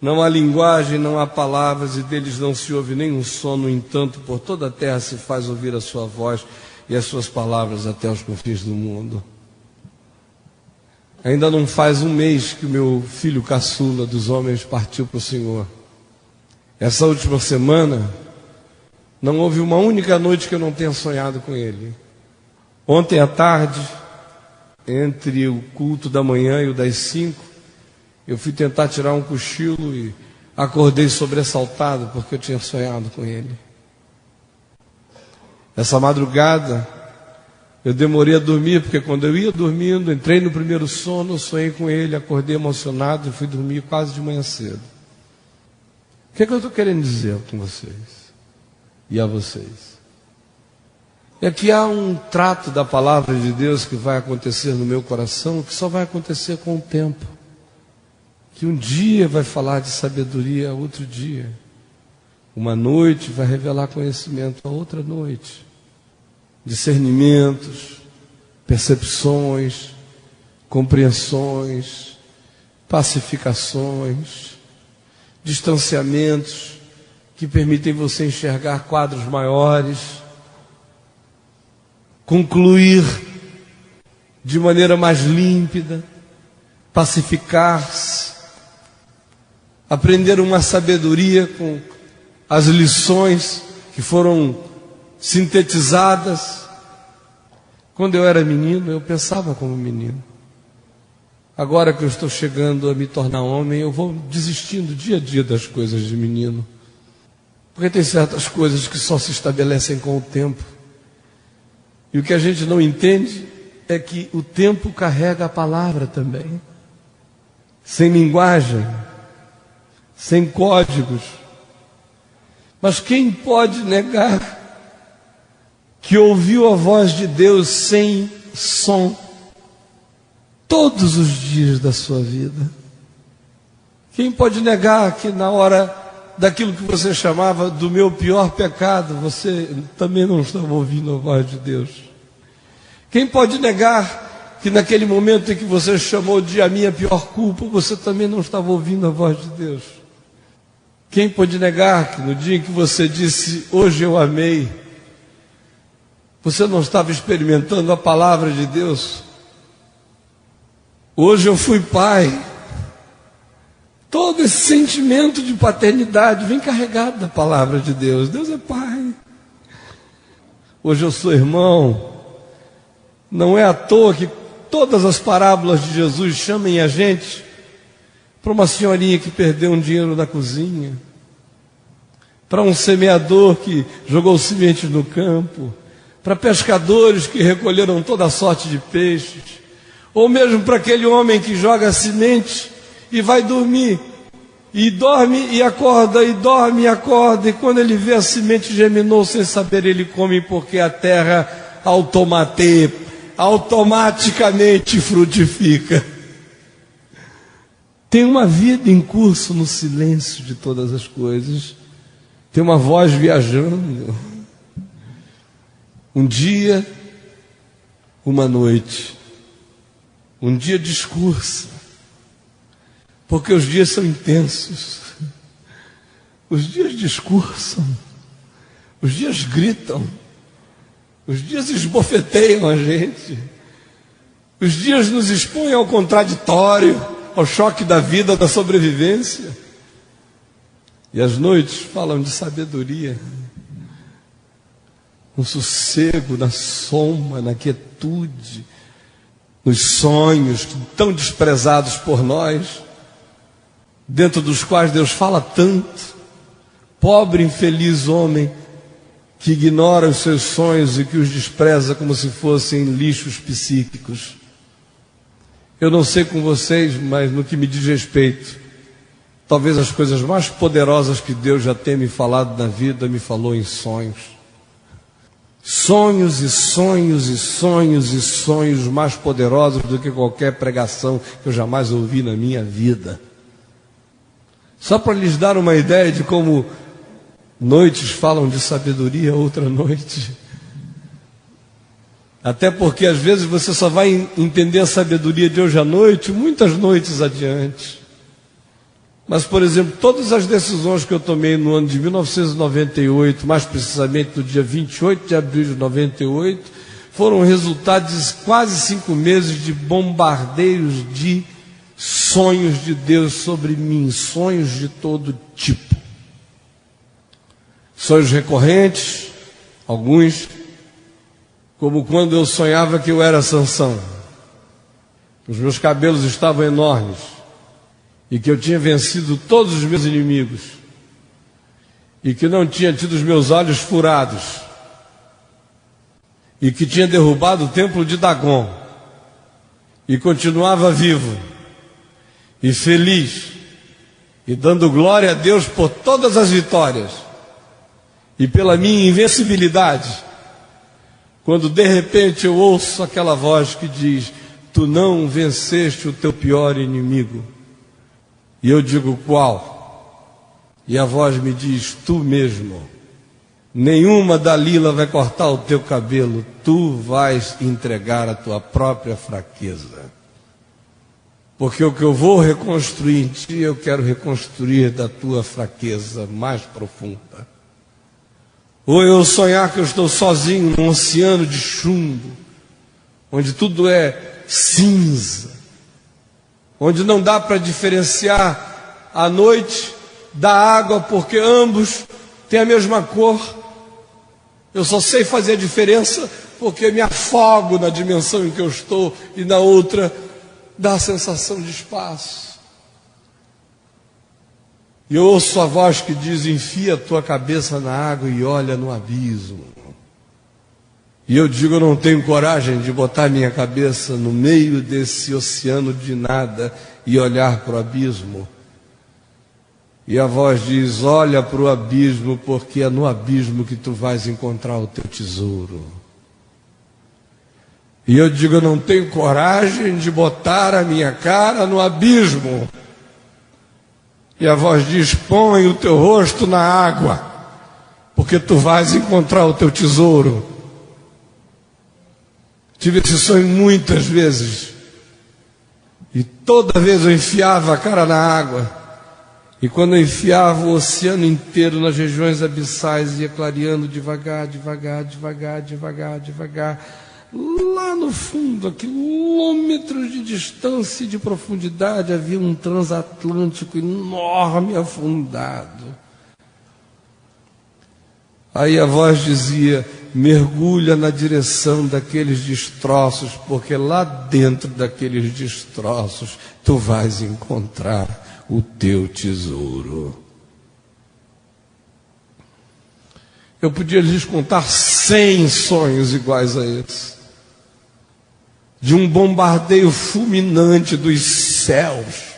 Não há linguagem, não há palavras, e deles não se ouve nenhum som. No entanto, por toda a terra se faz ouvir a sua voz e as suas palavras até os confins do mundo. Ainda não faz um mês que o meu filho caçula dos homens partiu para o Senhor. Essa última semana, não houve uma única noite que eu não tenha sonhado com ele. Ontem à tarde, entre o culto da manhã e o das 5, eu fui tentar tirar um cochilo e acordei sobressaltado porque eu tinha sonhado com ele. Essa madrugada eu demorei a dormir, porque quando eu ia dormindo, entrei no primeiro sono, sonhei com ele, acordei emocionado e fui dormir quase de manhã cedo. O que é que eu estou querendo dizer com vocês e a vocês? É que há um trato da palavra de Deus que vai acontecer no meu coração, que só vai acontecer com o tempo. Que um dia vai falar de sabedoria a outro dia. Uma noite vai revelar conhecimento a outra noite. Discernimentos, percepções, compreensões, pacificações, distanciamentos que permitem você enxergar quadros maiores, concluir de maneira mais límpida, pacificar-se, aprender uma sabedoria com as lições que foram sintetizadas. Quando eu era menino, eu pensava como menino. Agora que eu estou chegando a me tornar homem, eu vou desistindo dia a dia das coisas de menino. Porque tem certas coisas que só se estabelecem com o tempo. E E o que a gente não entende é que o tempo carrega a palavra também. Sem linguagem, sem códigos. Mas quem pode negar que ouviu a voz de Deus sem som todos os dias da sua vida? Quem pode negar que na hora daquilo que você chamava do meu pior pecado, você também não estava ouvindo a voz de Deus? Quem pode negar que naquele momento em que você chamou de a minha pior culpa, você também não estava ouvindo a voz de Deus? Quem pode negar que no dia em que você disse, hoje eu amei, você não estava experimentando a palavra de Deus? Hoje eu fui pai. Todo esse sentimento de paternidade vem carregado da palavra de Deus. Deus é pai. Hoje eu sou irmão. Não é à toa que todas as parábolas de Jesus chamem a gente para uma senhorinha que perdeu um dinheiro na cozinha, para um semeador que jogou semente no campo, para pescadores que recolheram toda a sorte de peixes, ou mesmo para aquele homem que joga semente e vai dormir, e dorme e acorda, e dorme e acorda, e quando ele vê a semente germinou, sem saber ele come, porque a terra automaticamente frutifica. Tem uma vida em curso no silêncio de todas as coisas. Tem uma voz viajando. Um dia, uma noite. Um dia discursa. Porque os dias são intensos. Os dias discursam. Os dias gritam. Os dias esbofeteiam a gente. Os dias nos expõem ao contraditório, ao choque da vida, da sobrevivência. E as noites falam de sabedoria, um sossego na soma, na quietude, nos sonhos tão desprezados por nós, dentro dos quais Deus fala tanto. Pobre infeliz homem que ignora os seus sonhos e que os despreza como se fossem lixos psíquicos. Eu não sei com vocês, mas no que me diz respeito, talvez as coisas mais poderosas que Deus já tenha me falado na vida, me falou em sonhos. Sonhos e sonhos e sonhos e sonhos mais poderosos do que qualquer pregação que eu jamais ouvi na minha vida. Só para lhes dar uma ideia de como noites falam de sabedoria, outra noite. Até porque às vezes você só vai entender a sabedoria de hoje à noite, muitas noites adiante. Mas, por exemplo, todas as decisões que eu tomei no ano de 1998, mais precisamente no dia 28 de abril de 98, foram resultado de quase 5 meses de bombardeios de sonhos de Deus sobre mim, sonhos de todo tipo. Sonhos recorrentes, alguns, como quando eu sonhava que eu era Sansão. Os meus cabelos estavam enormes e que eu tinha vencido todos os meus inimigos e que não tinha tido os meus olhos furados e que tinha derrubado o templo de Dagon e continuava vivo e feliz e dando glória a Deus por todas as vitórias e pela minha invencibilidade, quando de repente eu ouço aquela voz que diz: tu não venceste o teu pior inimigo. E eu digo: qual? E a voz me diz: tu mesmo. Nenhuma Dalila vai cortar o teu cabelo, tu vais entregar a tua própria fraqueza. Porque o que eu vou reconstruir em ti, eu quero reconstruir da tua fraqueza mais profunda. Ou eu sonhar que eu estou sozinho num oceano de chumbo, onde tudo é cinza, onde não dá para diferenciar a noite da água, porque ambos têm a mesma cor. Eu só sei fazer a diferença porque me afogo na dimensão em que eu estou e na outra dá a sensação de espaço. E eu ouço a voz que diz: enfia a tua cabeça na água e olha no abismo. E eu digo, eu não tenho coragem de botar minha cabeça no meio desse oceano de nada e olhar para o abismo. E a voz diz, olha para o abismo, porque é no abismo que tu vais encontrar o teu tesouro. E eu digo, eu não tenho coragem de botar a minha cara no abismo. E a voz diz, põe o teu rosto na água, porque tu vais encontrar o teu tesouro. Tive esse sonho muitas vezes. E toda vez eu enfiava a cara na água. E quando eu enfiava o oceano inteiro nas regiões abissais, ia clareando devagar, devagar, devagar, devagar, devagar. Lá no fundo, a quilômetros de distância e de profundidade, havia um transatlântico enorme afundado. Aí a voz dizia, mergulha na direção daqueles destroços, porque lá dentro daqueles destroços tu vais encontrar o teu tesouro. Eu podia lhes contar 100 sonhos iguais a esse, de um bombardeio fulminante dos céus.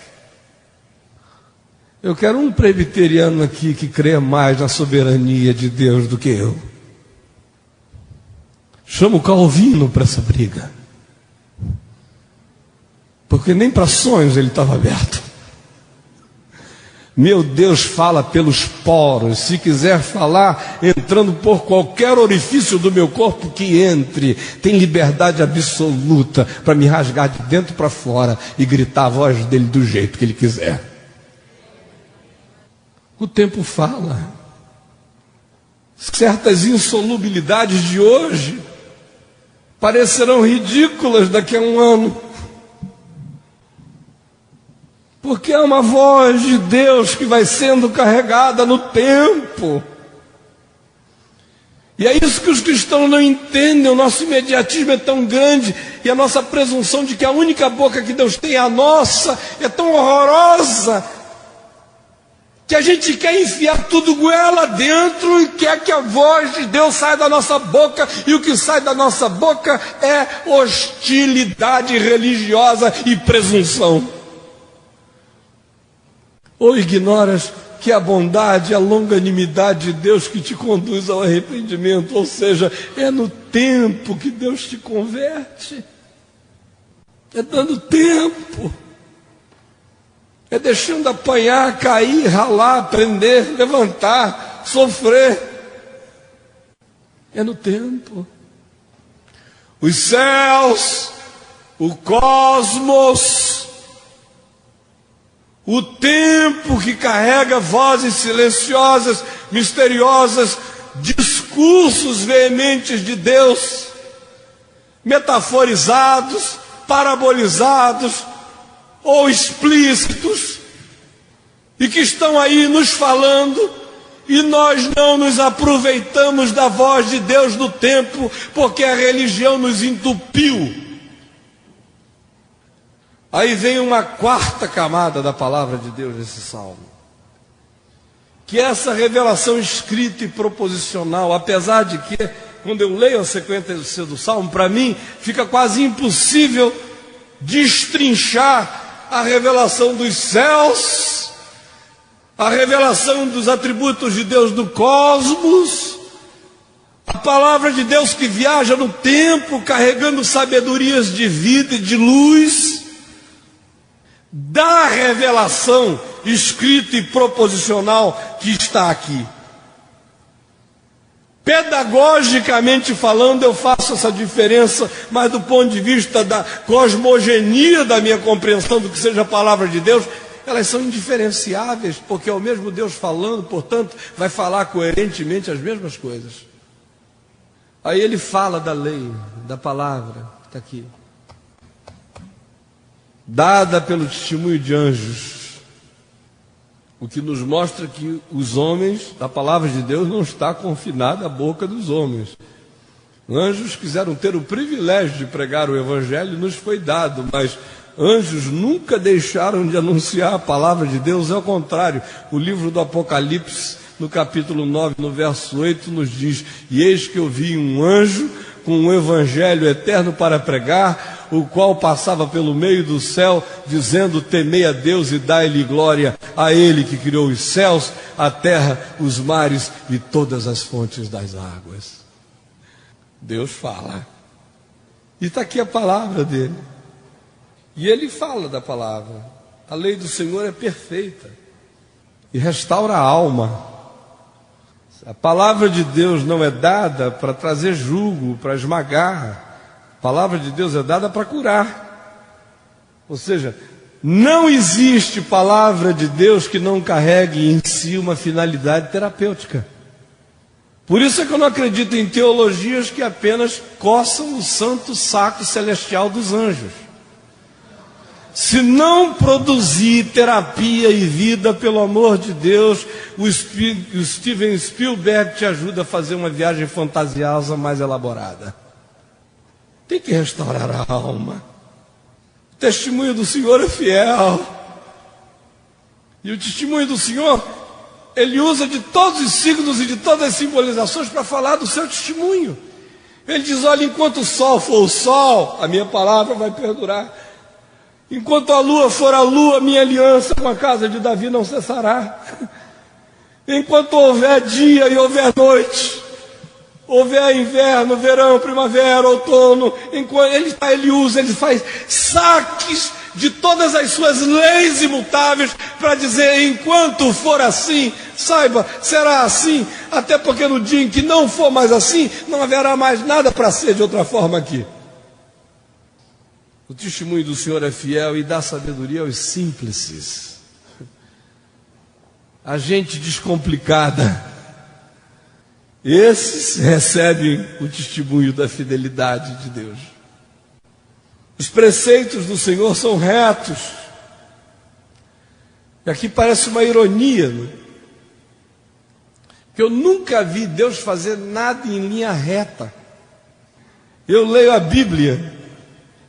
Eu quero um presbiteriano aqui que crê mais na soberania de Deus do que eu. Chama o Calvino para essa briga, porque nem para sonhos ele estava aberto. Meu Deus fala pelos poros, se quiser falar entrando por qualquer orifício do meu corpo que entre, tem liberdade absoluta para me rasgar de dentro para fora e gritar a voz dele do jeito que ele quiser. O tempo fala. Certas insolubilidades de hoje parecerão ridículas daqui a um ano. Porque é uma voz de Deus que vai sendo carregada no tempo. E é isso que os cristãos não entendem. O nosso imediatismo é tão grande e a nossa presunção de que a única boca que Deus tem é a nossa é tão horrorosa que a gente quer enfiar tudo goela dentro e quer que a voz de Deus saia da nossa boca, e o que sai da nossa boca é hostilidade religiosa e presunção. Ou ignoras que a bondade, a longanimidade de Deus que te conduz ao arrependimento, ou seja, é no tempo que Deus te converte, é dando tempo. É deixando apanhar, cair, ralar, aprender, levantar, sofrer. É no tempo. Os céus, o cosmos, o tempo que carrega vozes silenciosas, misteriosas, discursos veementes de Deus, metaforizados, parabolizados, ou explícitos, e que estão aí nos falando, e nós não nos aproveitamos da voz de Deus no tempo, porque a religião nos entupiu. Aí vem uma quarta camada da palavra de Deus nesse salmo, que é essa revelação escrita e proposicional, apesar de que, quando eu leio a sequência do salmo, para mim fica quase impossível destrinchar a revelação dos céus, a revelação dos atributos de Deus do cosmos, a palavra de Deus que viaja no tempo, carregando sabedorias de vida e de luz, da revelação escrita e proposicional que está aqui. Pedagogicamente falando, eu faço essa diferença, mas do ponto de vista da cosmogenia da minha compreensão do que seja a palavra de Deus, elas são indiferenciáveis, porque é o mesmo Deus falando, portanto, vai falar coerentemente as mesmas coisas. Aí ele fala da lei, da palavra, está aqui, dada pelo testemunho de anjos, o que nos mostra que os homens, a palavra de Deus não está confinada à boca dos homens. Anjos quiseram ter o privilégio de pregar o Evangelho, nos foi dado, mas anjos nunca deixaram de anunciar a palavra de Deus. Ao contrário, o livro do Apocalipse no capítulo 9, no verso 8, nos diz: e eis que eu vi um anjo com um evangelho eterno para pregar, o qual passava pelo meio do céu, dizendo: temei a Deus e dai-lhe glória, a Ele que criou os céus, a terra, os mares e todas as fontes das águas. Deus fala. E está aqui a palavra dele. E ele fala da palavra. A lei do Senhor é perfeita e restaura a alma. A palavra de Deus não é dada para trazer jugo, para esmagar. A palavra de Deus é dada para curar. Ou seja, não existe palavra de Deus que não carregue em si uma finalidade terapêutica. Por isso é que eu não acredito em teologias que apenas coçam o santo saco celestial dos anjos. Se não produzir terapia e vida, pelo amor de Deus, o Steven Spielberg te ajuda a fazer uma viagem fantasiosa mais elaborada. Tem que restaurar a alma. O testemunho do Senhor é fiel. E o testemunho do Senhor, ele usa de todos os signos e de todas as simbolizações para falar do seu testemunho. Ele diz: olha, enquanto o sol for o sol, a minha palavra vai perdurar. Enquanto a lua for a lua, minha aliança com a casa de Davi não cessará. Enquanto houver dia e houver noite, houver inverno, verão, primavera, outono, ele faz saques de todas as suas leis imutáveis para dizer: enquanto for assim, saiba, será assim, até porque no dia em que não for mais assim, não haverá mais nada para ser de outra forma aqui. O testemunho do Senhor é fiel e dá sabedoria aos simples. A gente descomplicada, esses recebem o testemunho da fidelidade de Deus. Os preceitos do Senhor são retos. E aqui parece uma ironia, né? Que eu nunca vi Deus fazer nada em linha reta. Eu leio a Bíblia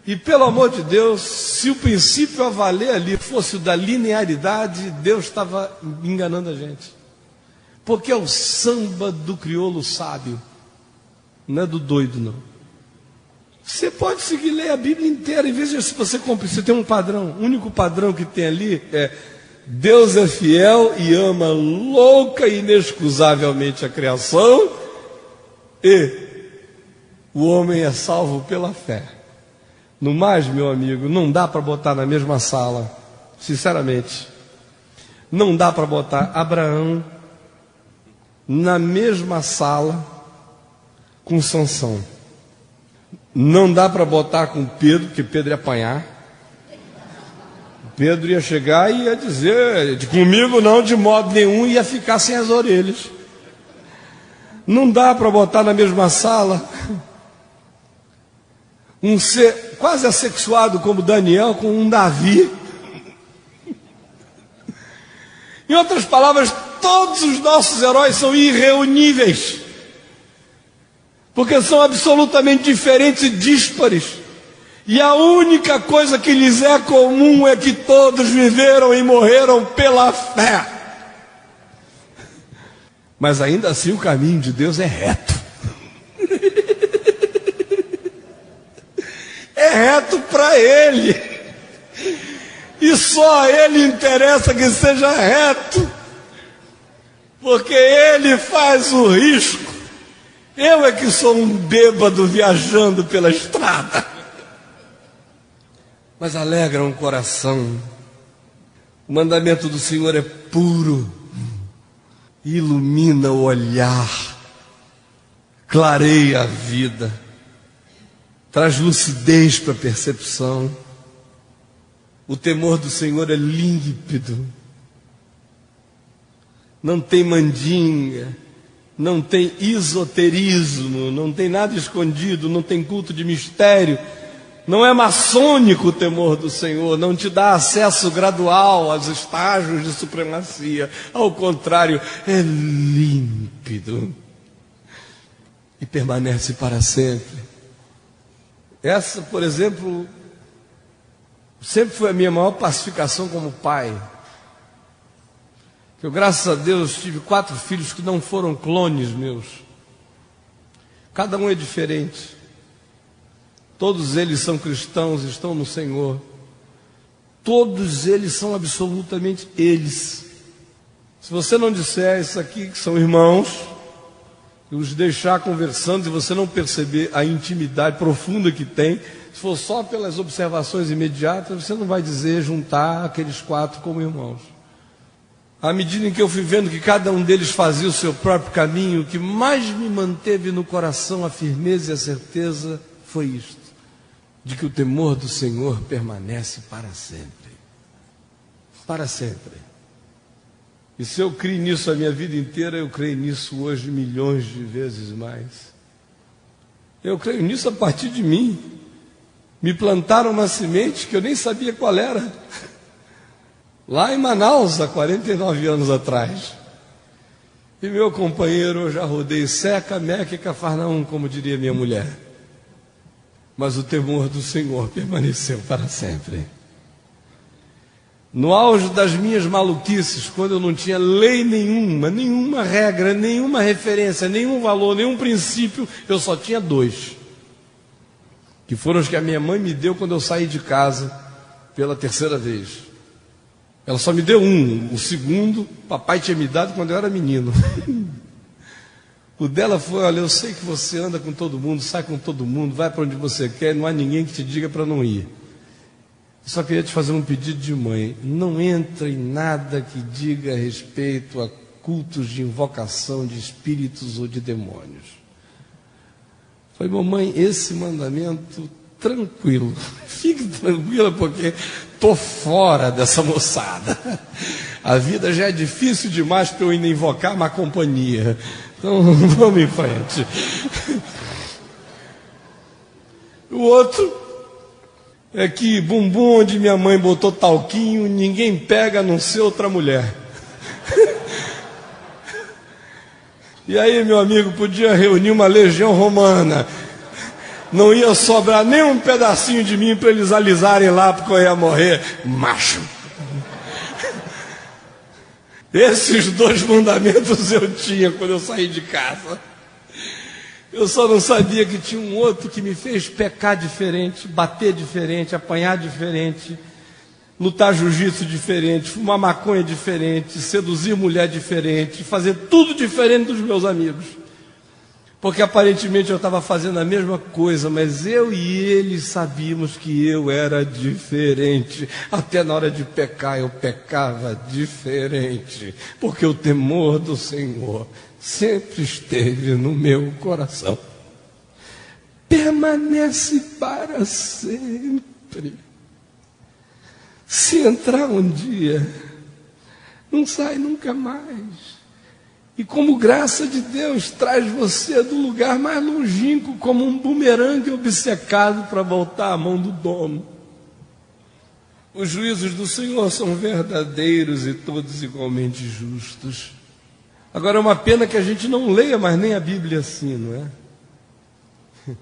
e, pelo amor de Deus, se o princípio a valer ali fosse o da linearidade, Deus estava enganando a gente. Porque é o samba do crioulo sábio, não é do doido, não. Você pode seguir, ler a Bíblia inteira, em vez de você tem um padrão. O único padrão que tem ali é: Deus é fiel e ama louca e inexcusavelmente a criação, e o homem é salvo pela fé. No mais, meu amigo, não dá para botar na mesma sala, sinceramente, não dá para botar Abraão na mesma sala com Sansão. Não dá para botar com Pedro, porque Pedro ia apanhar. Pedro ia chegar e ia dizer: comigo não, de modo nenhum, ia ficar sem as orelhas. Não dá para botar na mesma sala um ser quase assexuado como Daniel com um Davi. Em outras palavras, todos os nossos heróis são irreuníveis, porque são absolutamente diferentes e díspares. E a única coisa que lhes é comum é que todos viveram e morreram pela fé. Mas ainda assim o caminho de Deus é reto. É reto para Ele. E só a Ele interessa que seja reto, porque Ele faz o risco. Eu é que sou um bêbado viajando pela estrada. Mas alegra um coração. O mandamento do Senhor é puro, ilumina o olhar, clareia a vida, traz lucidez para a percepção. O temor do Senhor é límpido, não tem mandinga, não tem esoterismo, não tem nada escondido, não tem culto de mistério. Não é maçônico o temor do Senhor, não te dá acesso gradual aos estágios de supremacia. Ao contrário, é límpido e permanece para sempre. Essa, por exemplo, sempre foi a minha maior pacificação como pai. Eu, graças a Deus, tive 4 filhos que não foram clones meus. Cada um é diferente. Todos eles são cristãos, estão no Senhor. Todos eles são absolutamente eles. Se você não disser isso aqui, que são irmãos, e os deixar conversando, e você não perceber a intimidade profunda que tem, se for só pelas observações imediatas, você não vai dizer juntar aqueles 4 como irmãos. À medida em que eu fui vendo que cada um deles fazia o seu próprio caminho, o que mais me manteve no coração a firmeza e a certeza foi isto, de que o temor do Senhor permanece para sempre. Para sempre. E se eu criei nisso a minha vida inteira, eu creio nisso hoje milhões de vezes mais. Eu creio nisso a partir de mim. Me plantaram uma semente que eu nem sabia qual era. Lá em Manaus, há 49 anos atrás. E meu companheiro, eu já rodei Seca, Meca e Cafarnaum, como diria minha mulher. Mas o temor do Senhor permaneceu para sempre. No auge das minhas maluquices, quando eu não tinha lei nenhuma regra, nenhuma referência, nenhum valor, nenhum princípio, eu só tinha 2. Que foram os que a minha mãe me deu quando eu saí de casa pela 3ª vez. Ela só me deu um, o segundo, papai tinha me dado quando eu era menino. O dela foi: olha, eu sei que você anda com todo mundo, sai com todo mundo, vai para onde você quer, não há ninguém que te diga para não ir. Eu só queria te fazer um pedido de mãe: não entre em nada que diga respeito a cultos de invocação de espíritos ou de demônios. Falei: mamãe, esse mandamento, tranquilo, fique tranquila, porque estou fora dessa moçada. A vida já é difícil demais para eu ainda invocar má companhia. Então vamos em frente. O outro é que bumbum onde minha mãe botou talquinho, ninguém pega a não ser outra mulher. E aí, meu amigo, podia reunir uma legião romana, não ia sobrar nem um pedacinho de mim para eles alisarem lá, porque eu ia morrer macho. Esses 2 mandamentos eu tinha quando eu saí de casa. Eu só não sabia que tinha um outro que me fez pecar diferente, bater diferente, apanhar diferente, lutar jiu-jitsu diferente, fumar maconha diferente, seduzir mulher diferente, fazer tudo diferente dos meus amigos. Porque aparentemente eu estava fazendo a mesma coisa, mas eu e eles sabíamos que eu era diferente. Até na hora de pecar eu pecava diferente, porque o temor do Senhor sempre esteve no meu coração. Permanece para sempre. Se entrar um dia, não sai nunca mais. E como graça de Deus traz você do lugar mais longínquo, como um bumerangue obcecado para voltar à mão do dono. Os juízos do Senhor são verdadeiros e todos igualmente justos. Agora é uma pena que a gente não leia mais nem a Bíblia assim, não é?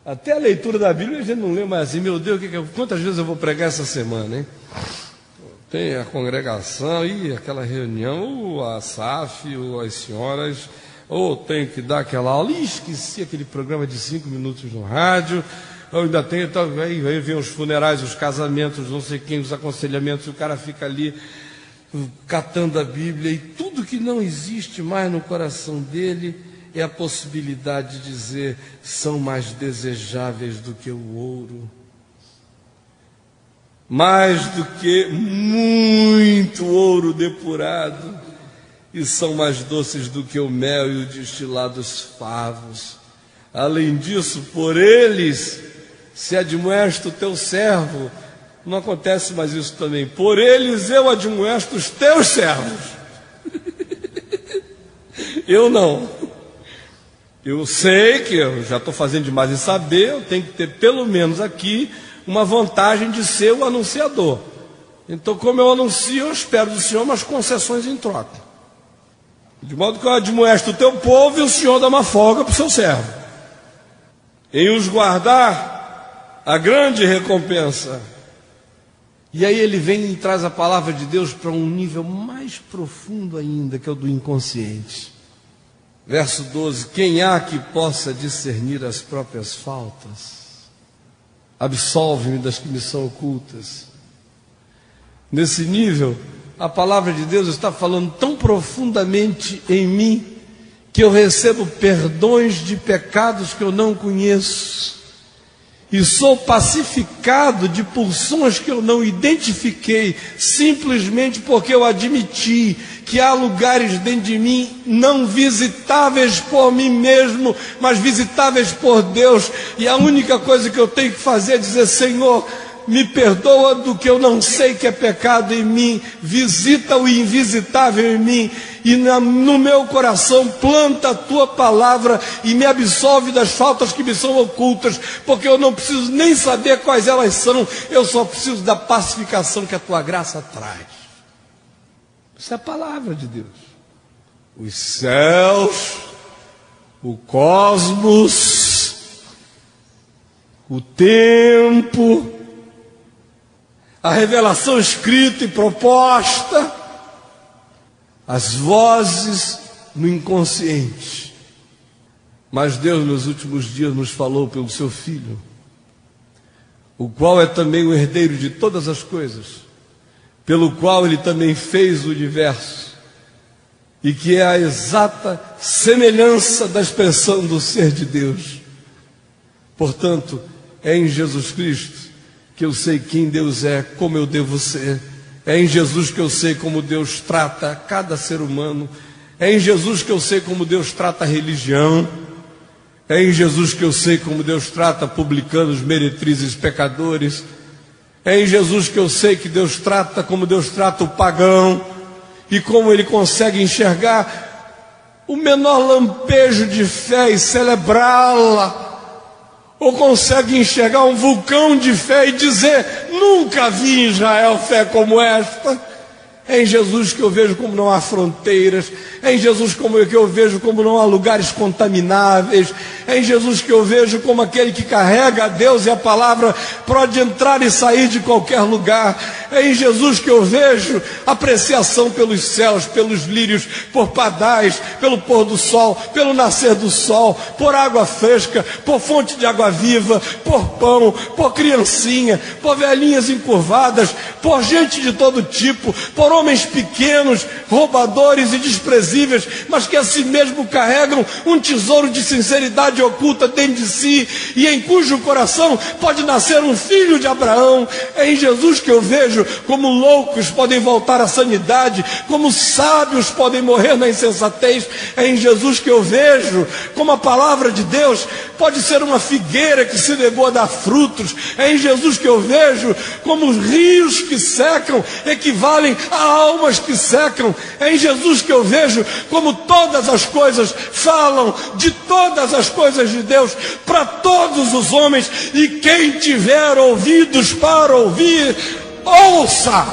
Até a leitura da Bíblia a gente não lê mais assim. Meu Deus, quantas vezes eu vou pregar essa semana, hein? Tem a congregação, e aquela reunião, ou a SAF, ou as senhoras, ou tenho que dar aquela aula. Ih, esqueci aquele programa de 5 minutos no rádio. Eu ainda tenho, aí vem os funerais, os casamentos, não sei quem, os aconselhamentos, o cara fica ali catando a Bíblia, e tudo que não existe mais no coração dele é a possibilidade de dizer: são mais desejáveis do que o ouro, mais do que muito ouro depurado, e são mais doces do que o mel e o destilado dos favos. Além disso, por eles se admoesta o teu servo. Não acontece mais isso também. Por eles eu admoesto os teus servos. Eu não. Eu sei que eu já estou fazendo demais em saber, eu tenho que ter pelo menos aqui uma vantagem de ser o anunciador. Então, como eu anuncio, eu espero do Senhor umas concessões em troca. De modo que eu admoesto o teu povo e o Senhor dá uma folga para o seu servo. Em os guardar a grande recompensa. E aí ele vem e traz a palavra de Deus para um nível mais profundo ainda, que é o do inconsciente. Verso 12: quem há que possa discernir as próprias faltas? Absolve-me das que me são ocultas. Nesse nível, a palavra de Deus está falando tão profundamente em mim, que eu recebo perdões de pecados que eu não conheço, e sou pacificado de pulsões que eu não identifiquei, simplesmente porque eu admiti que há lugares dentro de mim não visitáveis por mim mesmo, mas visitáveis por Deus, e a única coisa que eu tenho que fazer é dizer: Senhor, me perdoa do que eu não sei que é pecado em mim, visita o invisitável em mim, e no meu coração planta a tua palavra e me absolve das faltas que me são ocultas, porque eu não preciso nem saber quais elas são, eu só preciso da pacificação que a tua graça traz. Isso é a palavra de Deus. Os céus, o cosmos, o tempo, a revelação escrita e proposta, as vozes no inconsciente. Mas Deus nos últimos dias nos falou pelo seu Filho, o qual é também o herdeiro de todas as coisas, pelo qual Ele também fez o universo, e que é a exata semelhança da expressão do ser de Deus. Portanto, é em Jesus Cristo que eu sei quem Deus é, como eu devo ser. É em Jesus que eu sei como Deus trata cada ser humano. É em Jesus que eu sei como Deus trata a religião. É em Jesus que eu sei como Deus trata publicanos, meretrizes, pecadores. É em Jesus que eu sei que Deus trata como Deus trata o pagão, e como Ele consegue enxergar o menor lampejo de fé e celebrá-la, ou consegue enxergar um vulcão de fé e dizer: nunca vi em Israel fé como esta. É em Jesus que eu vejo como não há fronteiras. É em Jesus que eu vejo como não há lugares contamináveis. É em Jesus que eu vejo como aquele que carrega a Deus e a palavra pode entrar e sair de qualquer lugar. É em Jesus que eu vejo apreciação pelos céus, pelos lírios, por padais, pelo pôr do sol, pelo nascer do sol, por água fresca, por fonte de água viva, por pão, por criancinha, por velhinhas encurvadas, por gente de todo tipo, por homens pequenos, roubadores e desprezíveis, mas que a si mesmo carregam um tesouro de sinceridade oculta dentro de si, e em cujo coração pode nascer um filho de Abraão. É em Jesus que eu vejo como loucos podem voltar à sanidade, como sábios podem morrer na insensatez. É em Jesus que eu vejo como a palavra de Deus pode ser uma figueira que se negou a dar frutos. É em Jesus que eu vejo como os rios que secam equivalem a almas que secam. É em Jesus que eu vejo como todas as coisas falam de todas as coisas de Deus para todos os homens, e quem tiver ouvidos para ouvir, ouça.